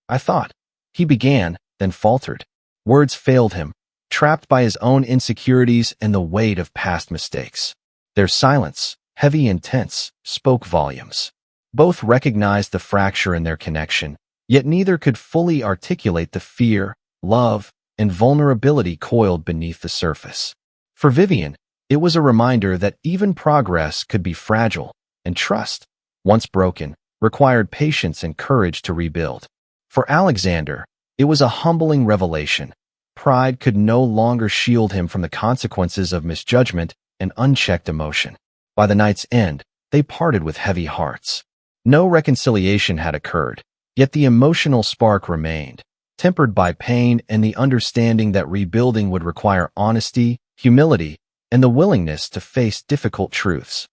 I thought," he began, then faltered. Words failed him, trapped by his own insecurities and the weight of past mistakes. Their silence, heavy and tense, spoke volumes. Both recognized the fracture in their connection, yet neither could fully articulate the fear, love, and vulnerability coiled beneath the surface. For Vivian, it was a reminder that even progress could be fragile, and trust, once broken, required patience and courage to rebuild. For Alexander, it was a humbling revelation. Pride could no longer shield him from the consequences of misjudgment and unchecked emotion. By the night's end, they parted with heavy hearts. No reconciliation had occurred, yet the emotional spark remained, tempered by pain and the understanding that rebuilding would require honesty, humility, and the willingness to face difficult truths.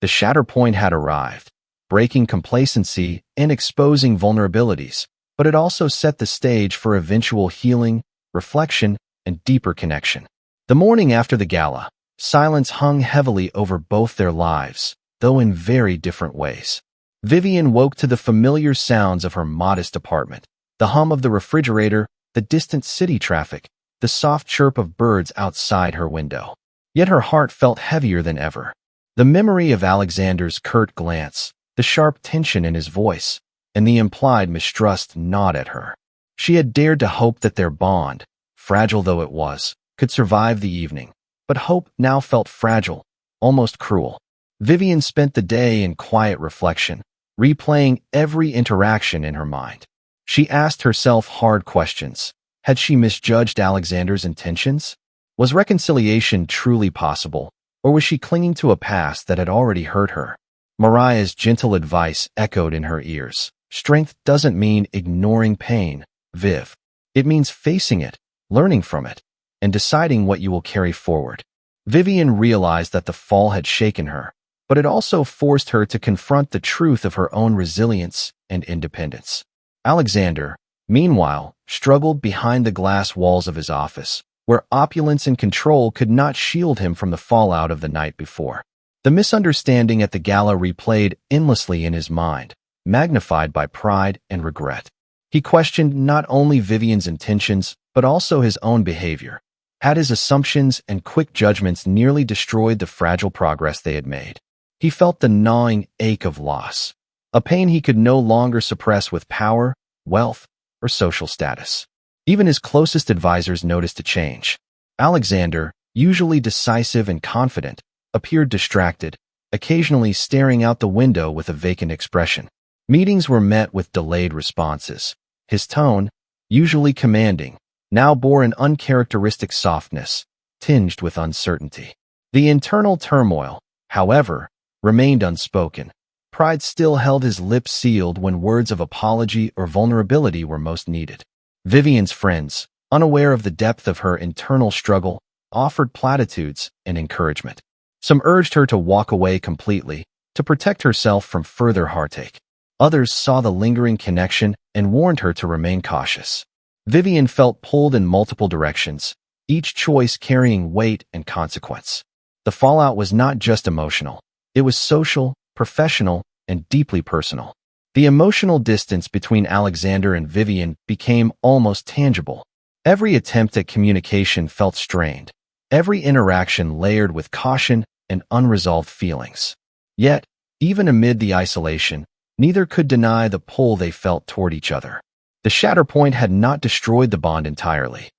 The shatter point had arrived, breaking complacency and exposing vulnerabilities, but it also set the stage for eventual healing, reflection, and deeper connection. The morning after the gala, silence hung heavily over both their lives, though in very different ways. Vivian woke to the familiar sounds of her modest apartment, the hum of the refrigerator, the distant city traffic, the soft chirp of birds outside her window. Yet her heart felt heavier than ever. The memory of Alexander's curt glance, the sharp tension in his voice, and the implied mistrust gnawed at her. She had dared to hope that their bond, fragile though it was, could survive the evening, but hope now felt fragile, almost cruel. Vivian spent the day in quiet reflection, replaying every interaction in her mind. She asked herself hard questions. Had she misjudged Alexander's intentions? Was reconciliation truly possible, or was she clinging to a past that had already hurt her? Mariah's gentle advice echoed in her ears. Strength doesn't mean ignoring pain, Viv. It means facing it, learning from it, and deciding what you will carry forward. Vivian realized that the fall had shaken her, but it also forced her to confront the truth of her own resilience and independence. Alexander, meanwhile, struggled behind the glass walls of his office, where opulence and control could not shield him from the fallout of the night before. The misunderstanding at the gala replayed endlessly in his mind, magnified by pride and regret. He questioned not only Vivian's intentions, but also his own behavior. Had his assumptions and quick judgments nearly destroyed the fragile progress they had made? He felt the gnawing ache of loss, a pain he could no longer suppress with power, wealth, or social status. Even his closest advisors noticed a change. Alexander, usually decisive and confident, appeared distracted, occasionally staring out the window with a vacant expression. Meetings were met with delayed responses. His tone, usually commanding, now bore an uncharacteristic softness, tinged with uncertainty. The internal turmoil, however, remained unspoken. Pride still held his lips sealed when words of apology or vulnerability were most needed. Vivian's friends, unaware of the depth of her internal struggle, offered platitudes and encouragement. Some urged her to walk away completely, to protect herself from further heartache. Others saw the lingering connection and warned her to remain cautious. Vivian felt pulled in multiple directions, each choice carrying weight and consequence. The fallout was not just emotional. It was social, professional, and deeply personal. The emotional distance between Alexander and Vivian became almost tangible. Every attempt at communication felt strained, every interaction layered with caution and unresolved feelings. Yet, even amid the isolation, neither could deny the pull they felt toward each other. The shatter point had not destroyed the bond entirely.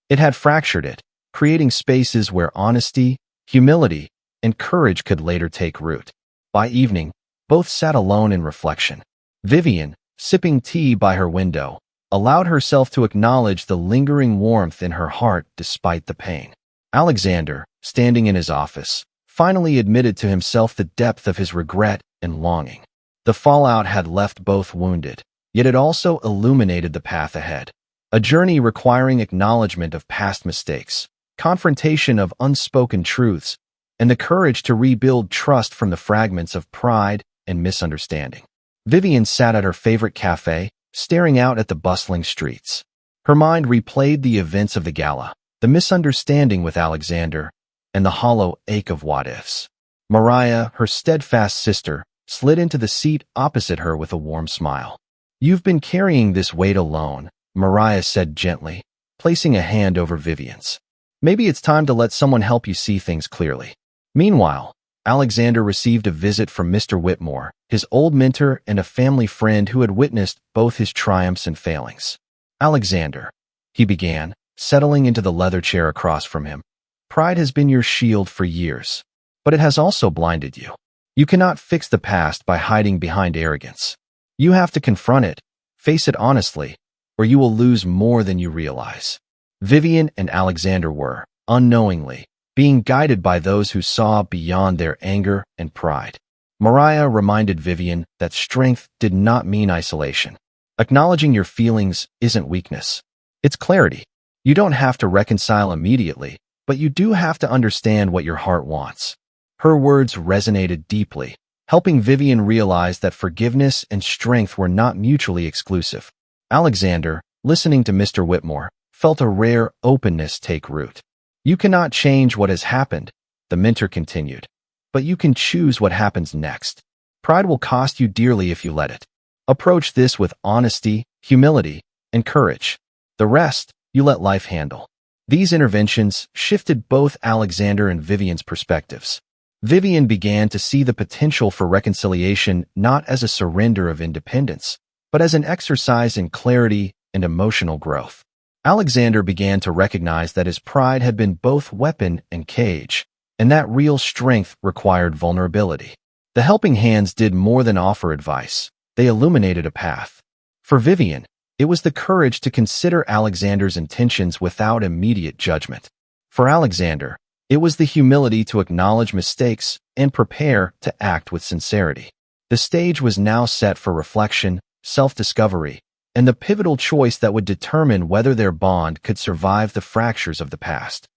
It had fractured it, creating spaces where honesty, humility, and courage could later take root. By evening, both sat alone in reflection. Vivian, sipping tea by her window, allowed herself to acknowledge the lingering warmth in her heart despite the pain. Alexander, standing in his office, finally admitted to himself the depth of his regret and longing. The fallout had left both wounded, yet it also illuminated the path ahead. A journey requiring acknowledgement of past mistakes, confrontation of unspoken truths, and the courage to rebuild trust from the fragments of pride and misunderstanding. Vivian sat at her favorite cafe, staring out at the bustling streets. Her mind replayed the events of the gala, the misunderstanding with Alexander, and the hollow ache of what-ifs. Mariah, her steadfast sister, slid into the seat opposite her with a warm smile. "You've been carrying this weight alone," Mariah said gently, placing a hand over Vivian's. "Maybe it's time to let someone help you see things clearly." Meanwhile, Alexander received a visit from Mr. Whitmore, his old mentor and a family friend who had witnessed both his triumphs and failings. "Alexander," he began, settling into the leather chair across from him, "pride has been your shield for years, but it has also blinded you. You cannot fix the past by hiding behind arrogance. You have to confront it, face it honestly, or you will lose more than you realize." Vivian and Alexander were, unknowingly, being guided by those who saw beyond their anger and pride. Mariah reminded Vivian that strength did not mean isolation. Acknowledging your feelings isn't weakness. It's clarity. You don't have to reconcile immediately, but you do have to understand what your heart wants. Her words resonated deeply, helping Vivian realize that forgiveness and strength were not mutually exclusive. Alexander, listening to Mr. Whitmore, felt a rare openness take root. You cannot change what has happened, the mentor continued, but you can choose what happens next. Pride will cost you dearly if you let it. Approach this with honesty, humility, and courage. The rest, you let life handle. These interventions shifted both Alexander and Vivian's perspectives. Vivian began to see the potential for reconciliation not as a surrender of independence, but as an exercise in clarity and emotional growth. Alexander began to recognize that his pride had been both weapon and cage, and that real strength required vulnerability. The helping hands did more than offer advice. They illuminated a path. For Vivian, it was the courage to consider Alexander's intentions without immediate judgment. For Alexander, it was the humility to acknowledge mistakes and prepare to act with sincerity. The stage was now set for reflection, self-discovery, and the pivotal choice that would determine whether their bond could survive the fractures of the past.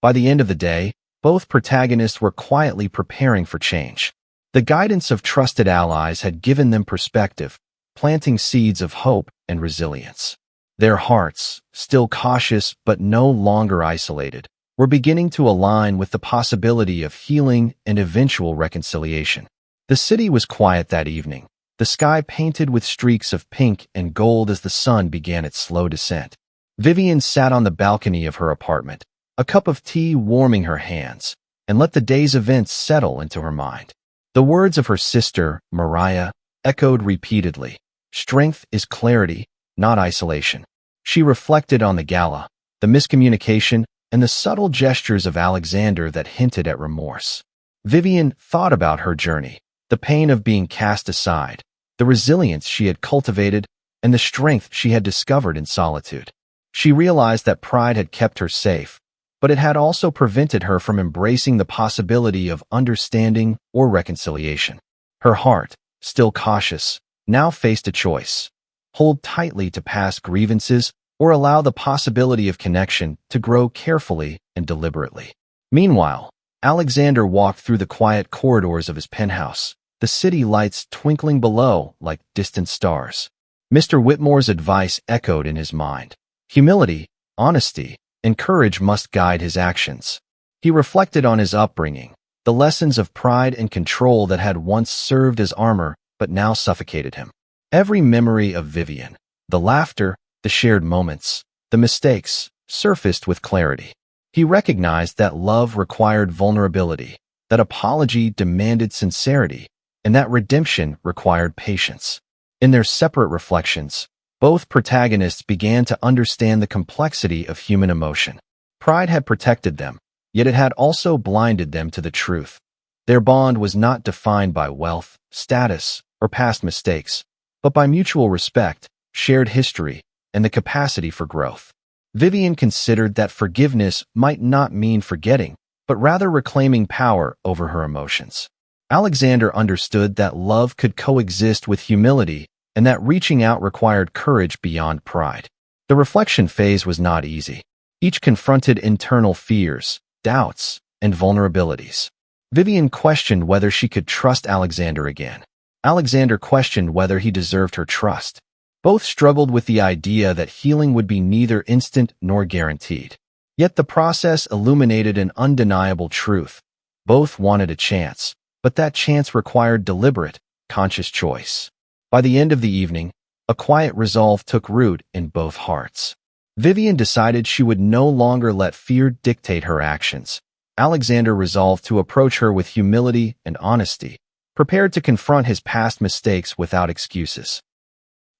By the end of the day, both protagonists were quietly preparing for change. The guidance of trusted allies had given them perspective, planting seeds of hope and resilience. Their hearts, still cautious but no longer isolated, were beginning to align with the possibility of healing and eventual reconciliation. The city was quiet that evening, the sky painted with streaks of pink and gold as the sun began its slow descent. Vivian sat on the balcony of her apartment, a cup of tea warming her hands, and let the day's events settle into her mind. The words of her sister, Mariah, echoed repeatedly. Strength is clarity, not isolation. She reflected on the gala, the miscommunication, and the subtle gestures of Alexander that hinted at remorse. Vivian thought about her journey, the pain of being cast aside, the resilience she had cultivated, and the strength she had discovered in solitude. She realized that pride had kept her safe, but it had also prevented her from embracing the possibility of understanding or reconciliation. Her heart, still cautious, now faced a choice: hold tightly to past grievances or allow the possibility of connection to grow carefully and deliberately. Meanwhile, Alexander walked through the quiet corridors of his penthouse, the city lights twinkling below like distant stars. Mr. Whitmore's advice echoed in his mind. Humility, honesty, and courage must guide his actions. He reflected on his upbringing, the lessons of pride and control that had once served as armor but now suffocated him. Every memory of Vivian, the laughter, the shared moments, the mistakes, surfaced with clarity. He recognized that love required vulnerability, that apology demanded sincerity, and that redemption required patience. In their separate reflections, both protagonists began to understand the complexity of human emotion. Pride had protected them, yet it had also blinded them to the truth. Their bond was not defined by wealth, status, or past mistakes, but by mutual respect, shared history, and the capacity for growth. Vivian considered that forgiveness might not mean forgetting, but rather reclaiming power over her emotions. Alexander understood that love could coexist with humility and that reaching out required courage beyond pride. The reflection phase was not easy. Each confronted internal fears, doubts, and vulnerabilities. Vivian questioned whether she could trust Alexander again. Alexander questioned whether he deserved her trust. Both struggled with the idea that healing would be neither instant nor guaranteed. Yet the process illuminated an undeniable truth. Both wanted a chance, but that chance required deliberate, conscious choice. By the end of the evening, a quiet resolve took root in both hearts. Vivian decided she would no longer let fear dictate her actions. Alexander resolved to approach her with humility and honesty, prepared to confront his past mistakes without excuses.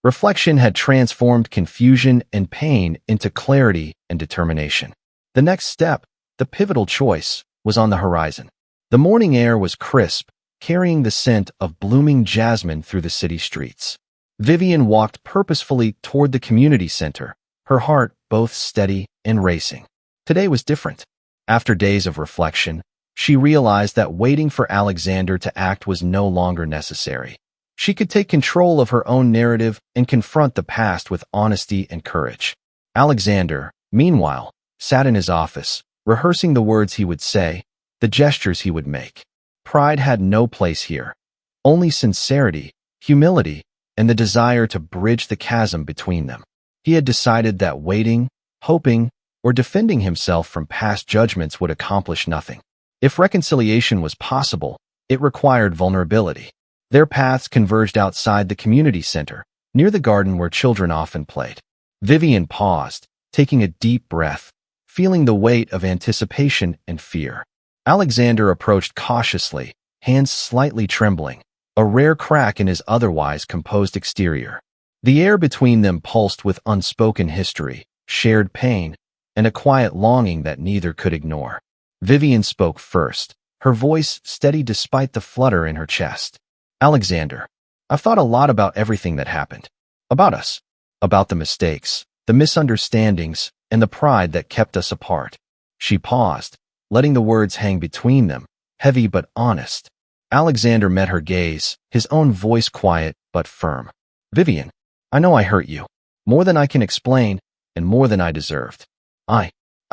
Reflection had transformed confusion and pain into clarity and determination. The next step, the pivotal choice, was on the horizon. The morning air was crisp, carrying the scent of blooming jasmine through the city streets. Vivian walked purposefully toward the community center, her heart both steady and racing. Today was different. After days of reflection, she realized that waiting for Alexander to act was no longer necessary. She could take control of her own narrative and confront the past with honesty and courage. Alexander, meanwhile, sat in his office, rehearsing the words he would say, the gestures he would make. Pride had no place here. Only sincerity, humility, and the desire to bridge the chasm between them. He had decided that waiting, hoping, or defending himself from past judgments would accomplish nothing. If reconciliation was possible, it required vulnerability. Their paths converged outside the community center, near the garden where children often played. Vivian paused, taking a deep breath, feeling the weight of anticipation and fear. Alexander approached cautiously, hands slightly trembling, a rare crack in his otherwise composed exterior. The air between them pulsed with unspoken history, shared pain, and a quiet longing that neither could ignore. Vivian spoke first, her voice steady despite the flutter in her chest. Alexander, I've thought a lot about everything that happened. About us. About the mistakes, the misunderstandings, and the pride that kept us apart. She paused, letting the words hang between them, heavy but honest. Alexander met her gaze, his own voice quiet but firm. Vivian, I know I hurt you. More than I can explain, and more than I deserved.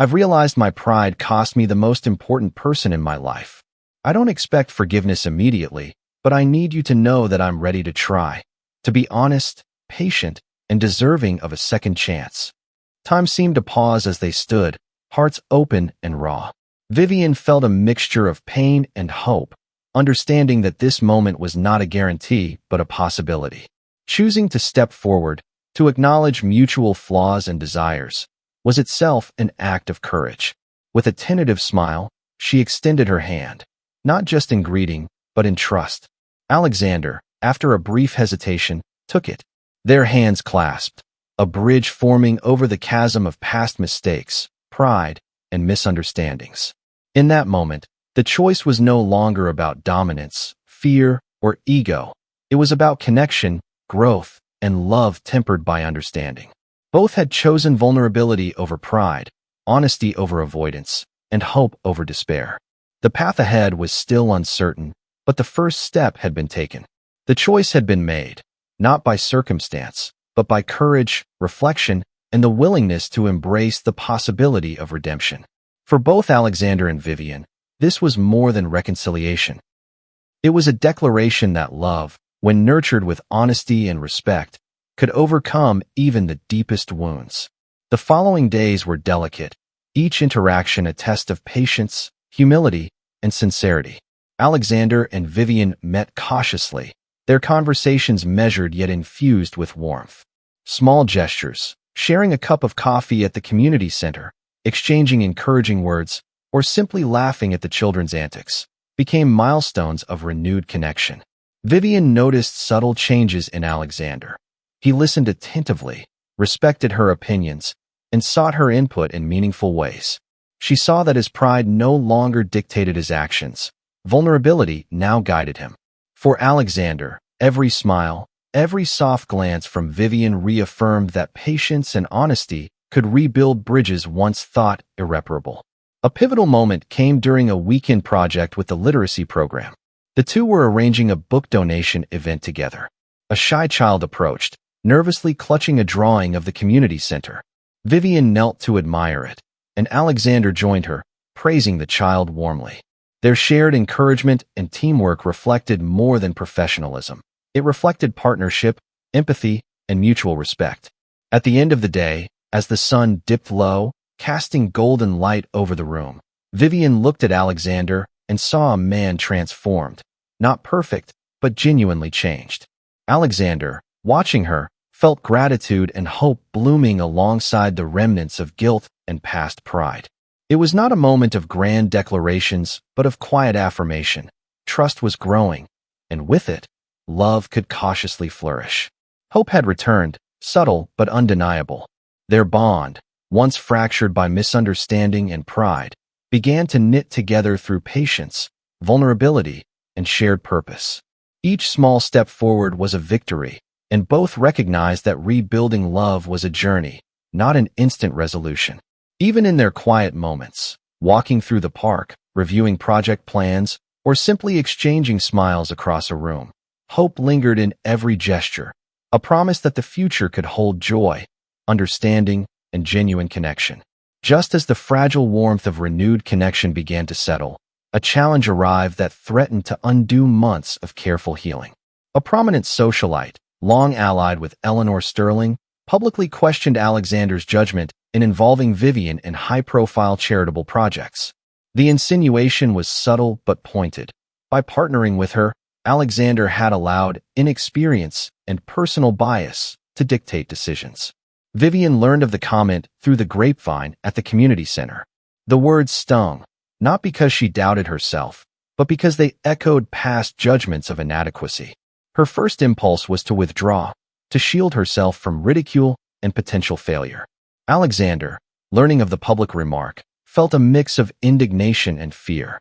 I've realized my pride cost me the most important person in my life. I don't expect forgiveness immediately, but I need you to know that I'm ready to try. To be honest, patient, and deserving of a second chance. Time seemed to pause as they stood, hearts open and raw. Vivian felt a mixture of pain and hope, understanding that this moment was not a guarantee but a possibility. Choosing to step forward, to acknowledge mutual flaws and desires, was itself an act of courage. With a tentative smile, she extended her hand, not just in greeting, but in trust. Alexander, after a brief hesitation, took it. Their hands clasped, a bridge forming over the chasm of past mistakes, pride, and misunderstandings. In that moment, the choice was no longer about dominance, fear, or ego. It was about connection, growth, and love tempered by understanding. Both had chosen vulnerability over pride, honesty over avoidance, and hope over despair. The path ahead was still uncertain, but the first step had been taken. The choice had been made, not by circumstance, but by courage, reflection, and the willingness to embrace the possibility of redemption. For both Alexander and Vivian, this was more than reconciliation. It was a declaration that love, when nurtured with honesty and respect, could overcome even the deepest wounds. The following days were delicate, each interaction a test of patience, humility, and sincerity. Alexander and Vivian met cautiously, their conversations measured yet infused with warmth. Small gestures, sharing a cup of coffee at the community center, exchanging encouraging words, or simply laughing at the children's antics, became milestones of renewed connection. Vivian noticed subtle changes in Alexander. He listened attentively, respected her opinions, and sought her input in meaningful ways. She saw that his pride no longer dictated his actions. Vulnerability now guided him. For Alexander, every smile, every soft glance from Vivian reaffirmed that patience and honesty could rebuild bridges once thought irreparable. A pivotal moment came during a weekend project with the literacy program. The two were arranging a book donation event together. A shy child approached, nervously clutching a drawing of the community center. Vivian knelt to admire it, and Alexander joined her, praising the child warmly. Their shared encouragement and teamwork reflected more than professionalism. It reflected partnership, empathy, and mutual respect. At the end of the day, as the sun dipped low, casting golden light over the room, Vivian looked at Alexander and saw a man transformed, not perfect, but genuinely changed. Alexander, watching her, felt gratitude and hope blooming alongside the remnants of guilt and past pride. It was not a moment of grand declarations, but of quiet affirmation. Trust was growing, and with it, love could cautiously flourish. Hope had returned, subtle but undeniable. Their bond, once fractured by misunderstanding and pride, began to knit together through patience, vulnerability, and shared purpose. Each small step forward was a victory, and both recognized that rebuilding love was a journey, not an instant resolution. Even in their quiet moments, walking through the park, reviewing project plans, or simply exchanging smiles across a room, hope lingered in every gesture, a promise that the future could hold joy, understanding, and genuine connection. Just as the fragile warmth of renewed connection began to settle, a challenge arrived that threatened to undo months of careful healing. A prominent socialite, long allied with Eleanor Sterling, publicly questioned Alexander's judgment in involving Vivian in high-profile charitable projects. The insinuation was subtle but pointed. By partnering with her, Alexander had allowed inexperience and personal bias to dictate decisions. Vivian learned of the comment through the grapevine at the community center. The words stung, not because she doubted herself, but because they echoed past judgments of inadequacy. Her first impulse was to withdraw, to shield herself from ridicule and potential failure. Alexander, learning of the public remark, felt a mix of indignation and fear.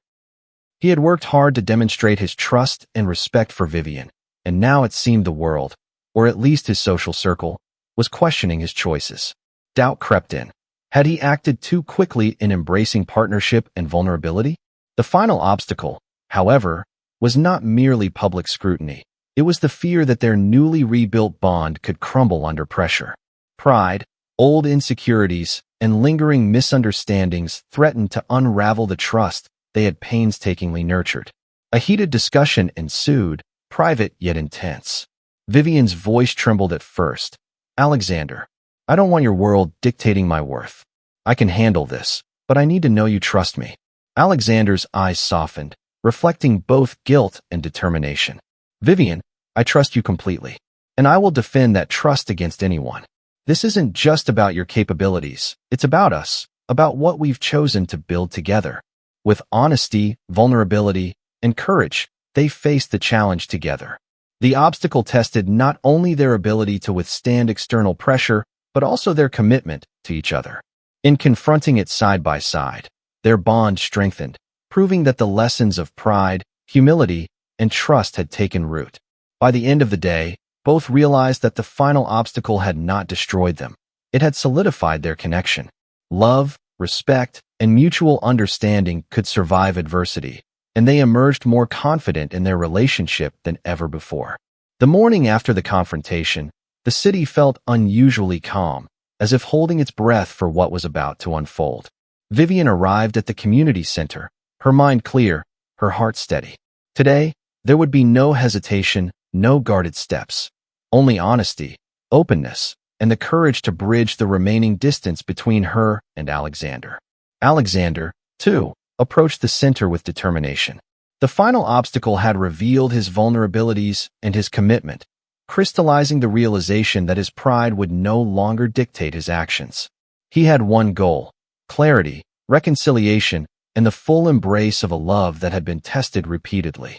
He had worked hard to demonstrate his trust and respect for Vivian, and now it seemed the world, or at least his social circle, was questioning his choices. Doubt crept in. Had he acted too quickly in embracing partnership and vulnerability? The final obstacle, however, was not merely public scrutiny. It was the fear that their newly rebuilt bond could crumble under pressure. Pride, old insecurities, and lingering misunderstandings threatened to unravel the trust they had painstakingly nurtured. A heated discussion ensued, private yet intense. Vivian's voice trembled at first. "Alexander, I don't want your world dictating my worth. I can handle this, but I need to know you trust me." Alexander's eyes softened, reflecting both guilt and determination. "Vivian, I trust you completely, and I will defend that trust against anyone. This isn't just about your capabilities. It's about us, about what we've chosen to build together." With honesty, vulnerability, and courage, they faced the challenge together. The obstacle tested not only their ability to withstand external pressure, but also their commitment to each other. In confronting it side by side, their bond strengthened, proving that the lessons of pride, humility, and trust had taken root. By the end of the day, both realized that the final obstacle had not destroyed them. It had solidified their connection. Love, respect, and mutual understanding could survive adversity, and they emerged more confident in their relationship than ever before. The morning after the confrontation, the city felt unusually calm, as if holding its breath for what was about to unfold. Vivian arrived at the community center, her mind clear, her heart steady. Today, there would be no hesitation, no guarded steps, only honesty, openness, and the courage to bridge the remaining distance between her and Alexander. Alexander, too, approached the center with determination. The final obstacle had revealed his vulnerabilities and his commitment, crystallizing the realization that his pride would no longer dictate his actions. He had one goal: clarity, reconciliation, and the full embrace of a love that had been tested repeatedly.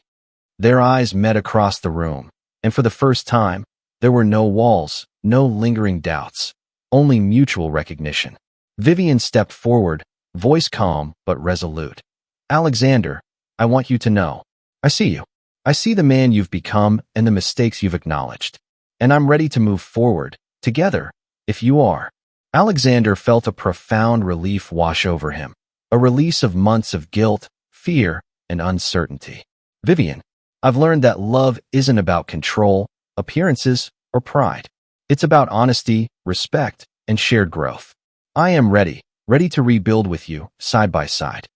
Their eyes met across the room, and for the first time, there were no walls, no lingering doubts, only mutual recognition. Vivian stepped forward, voice calm but resolute. "Alexander, I want you to know. I see you. I see the man you've become and the mistakes you've acknowledged. And I'm ready to move forward, together, if you are." Alexander felt a profound relief wash over him, a release of months of guilt, fear, and uncertainty. "Vivian, I've learned that love isn't about control, appearances, or pride. It's about honesty, respect, and shared growth. I am ready to rebuild with you, side by side."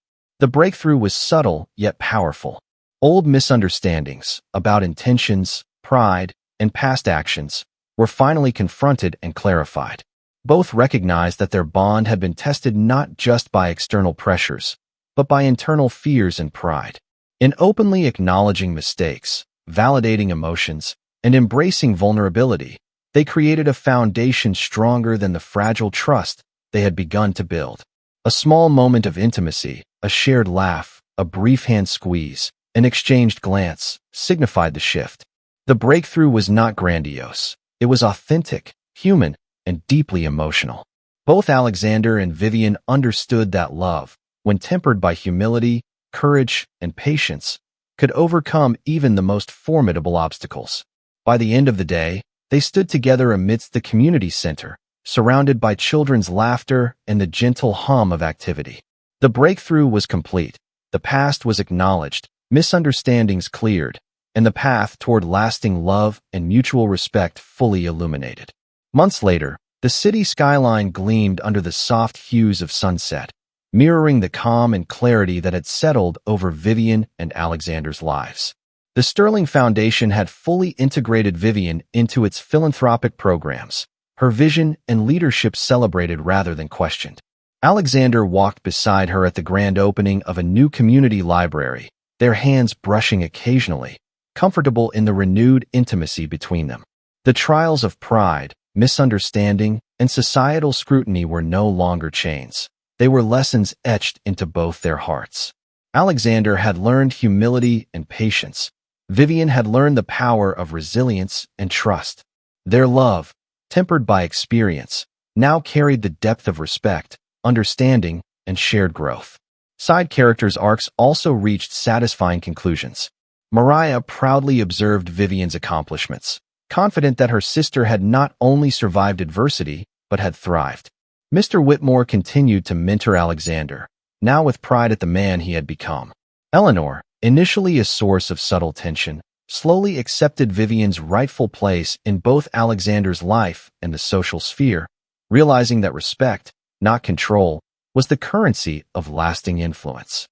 The breakthrough was subtle yet powerful. Old misunderstandings about intentions, pride, and past actions were finally confronted and clarified. Both recognized that their bond had been tested not just by external pressures, but by internal fears and pride. In openly acknowledging mistakes, validating emotions, and embracing vulnerability, they created a foundation stronger than the fragile trust they had begun to build. A small moment of intimacy, a shared laugh, a brief hand squeeze, an exchanged glance signified the shift. The breakthrough was not grandiose. It was authentic, human, and deeply emotional. Both Alexander and Vivian understood that love, when tempered by humility, courage, and patience, could overcome even the most formidable obstacles. By the end of the day, they stood together amidst the community center, surrounded by children's laughter and the gentle hum of activity. The breakthrough was complete. The past was acknowledged, misunderstandings cleared, and the path toward lasting love and mutual respect fully illuminated. Months later, The city skyline gleamed under the soft hues of sunset, mirroring the calm and clarity that had settled over Vivian and Alexander's lives. The Sterling Foundation had fully integrated Vivian into its philanthropic programs, her vision and leadership celebrated rather than questioned. Alexander walked beside her at the grand opening of a new community library, their hands brushing occasionally, comfortable in the renewed intimacy between them. The trials of pride, misunderstanding, and societal scrutiny were no longer chains. They were lessons etched into both their hearts. Alexander had learned humility and patience. Vivian had learned the power of resilience and trust. Their love, tempered by experience, now carried the depth of respect, understanding, and shared growth. Side characters' arcs also reached satisfying conclusions. Mariah proudly observed Vivian's accomplishments, confident that her sister had not only survived adversity, but had thrived. Mr. Whitmore continued to mentor Alexander, now with pride at the man he had become. Eleanor, initially a source of subtle tension, slowly accepted Vivian's rightful place in both Alexander's life and the social sphere, realizing that respect, not control, was the currency of lasting influence.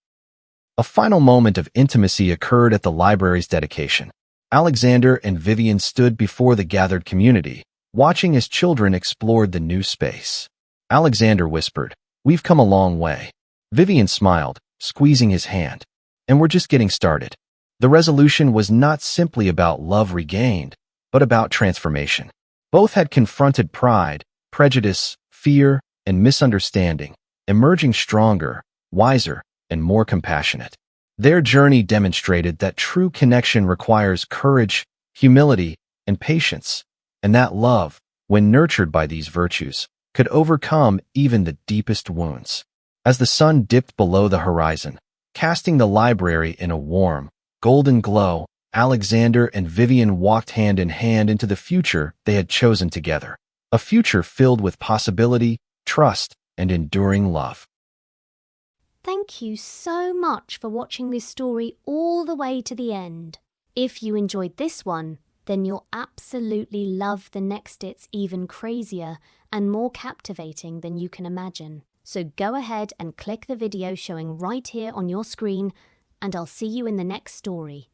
A final moment of intimacy occurred at the library's dedication. Alexander and Vivian stood before the gathered community, watching as children explored the new space. Alexander whispered, "We've come a long way." Vivian smiled, squeezing his hand. "And we're just getting started." The resolution was not simply about love regained, but about transformation. Both had confronted pride, prejudice, fear, and misunderstanding, emerging stronger, wiser, and more compassionate. Their journey demonstrated that true connection requires courage, humility, and patience, and that love, when nurtured by these virtues, could overcome even the deepest wounds. As the sun dipped below the horizon, casting the library in a warm, golden glow, Alexander and Vivian walked hand in hand into the future they had chosen together, a future filled with possibility, trust, and enduring love. Thank you so much for watching this story all the way to the end. If you enjoyed this one, then you'll absolutely love the next. It's even crazier and more captivating than you can imagine. So go ahead and click the video showing right here on your screen, and I'll see you in the next story.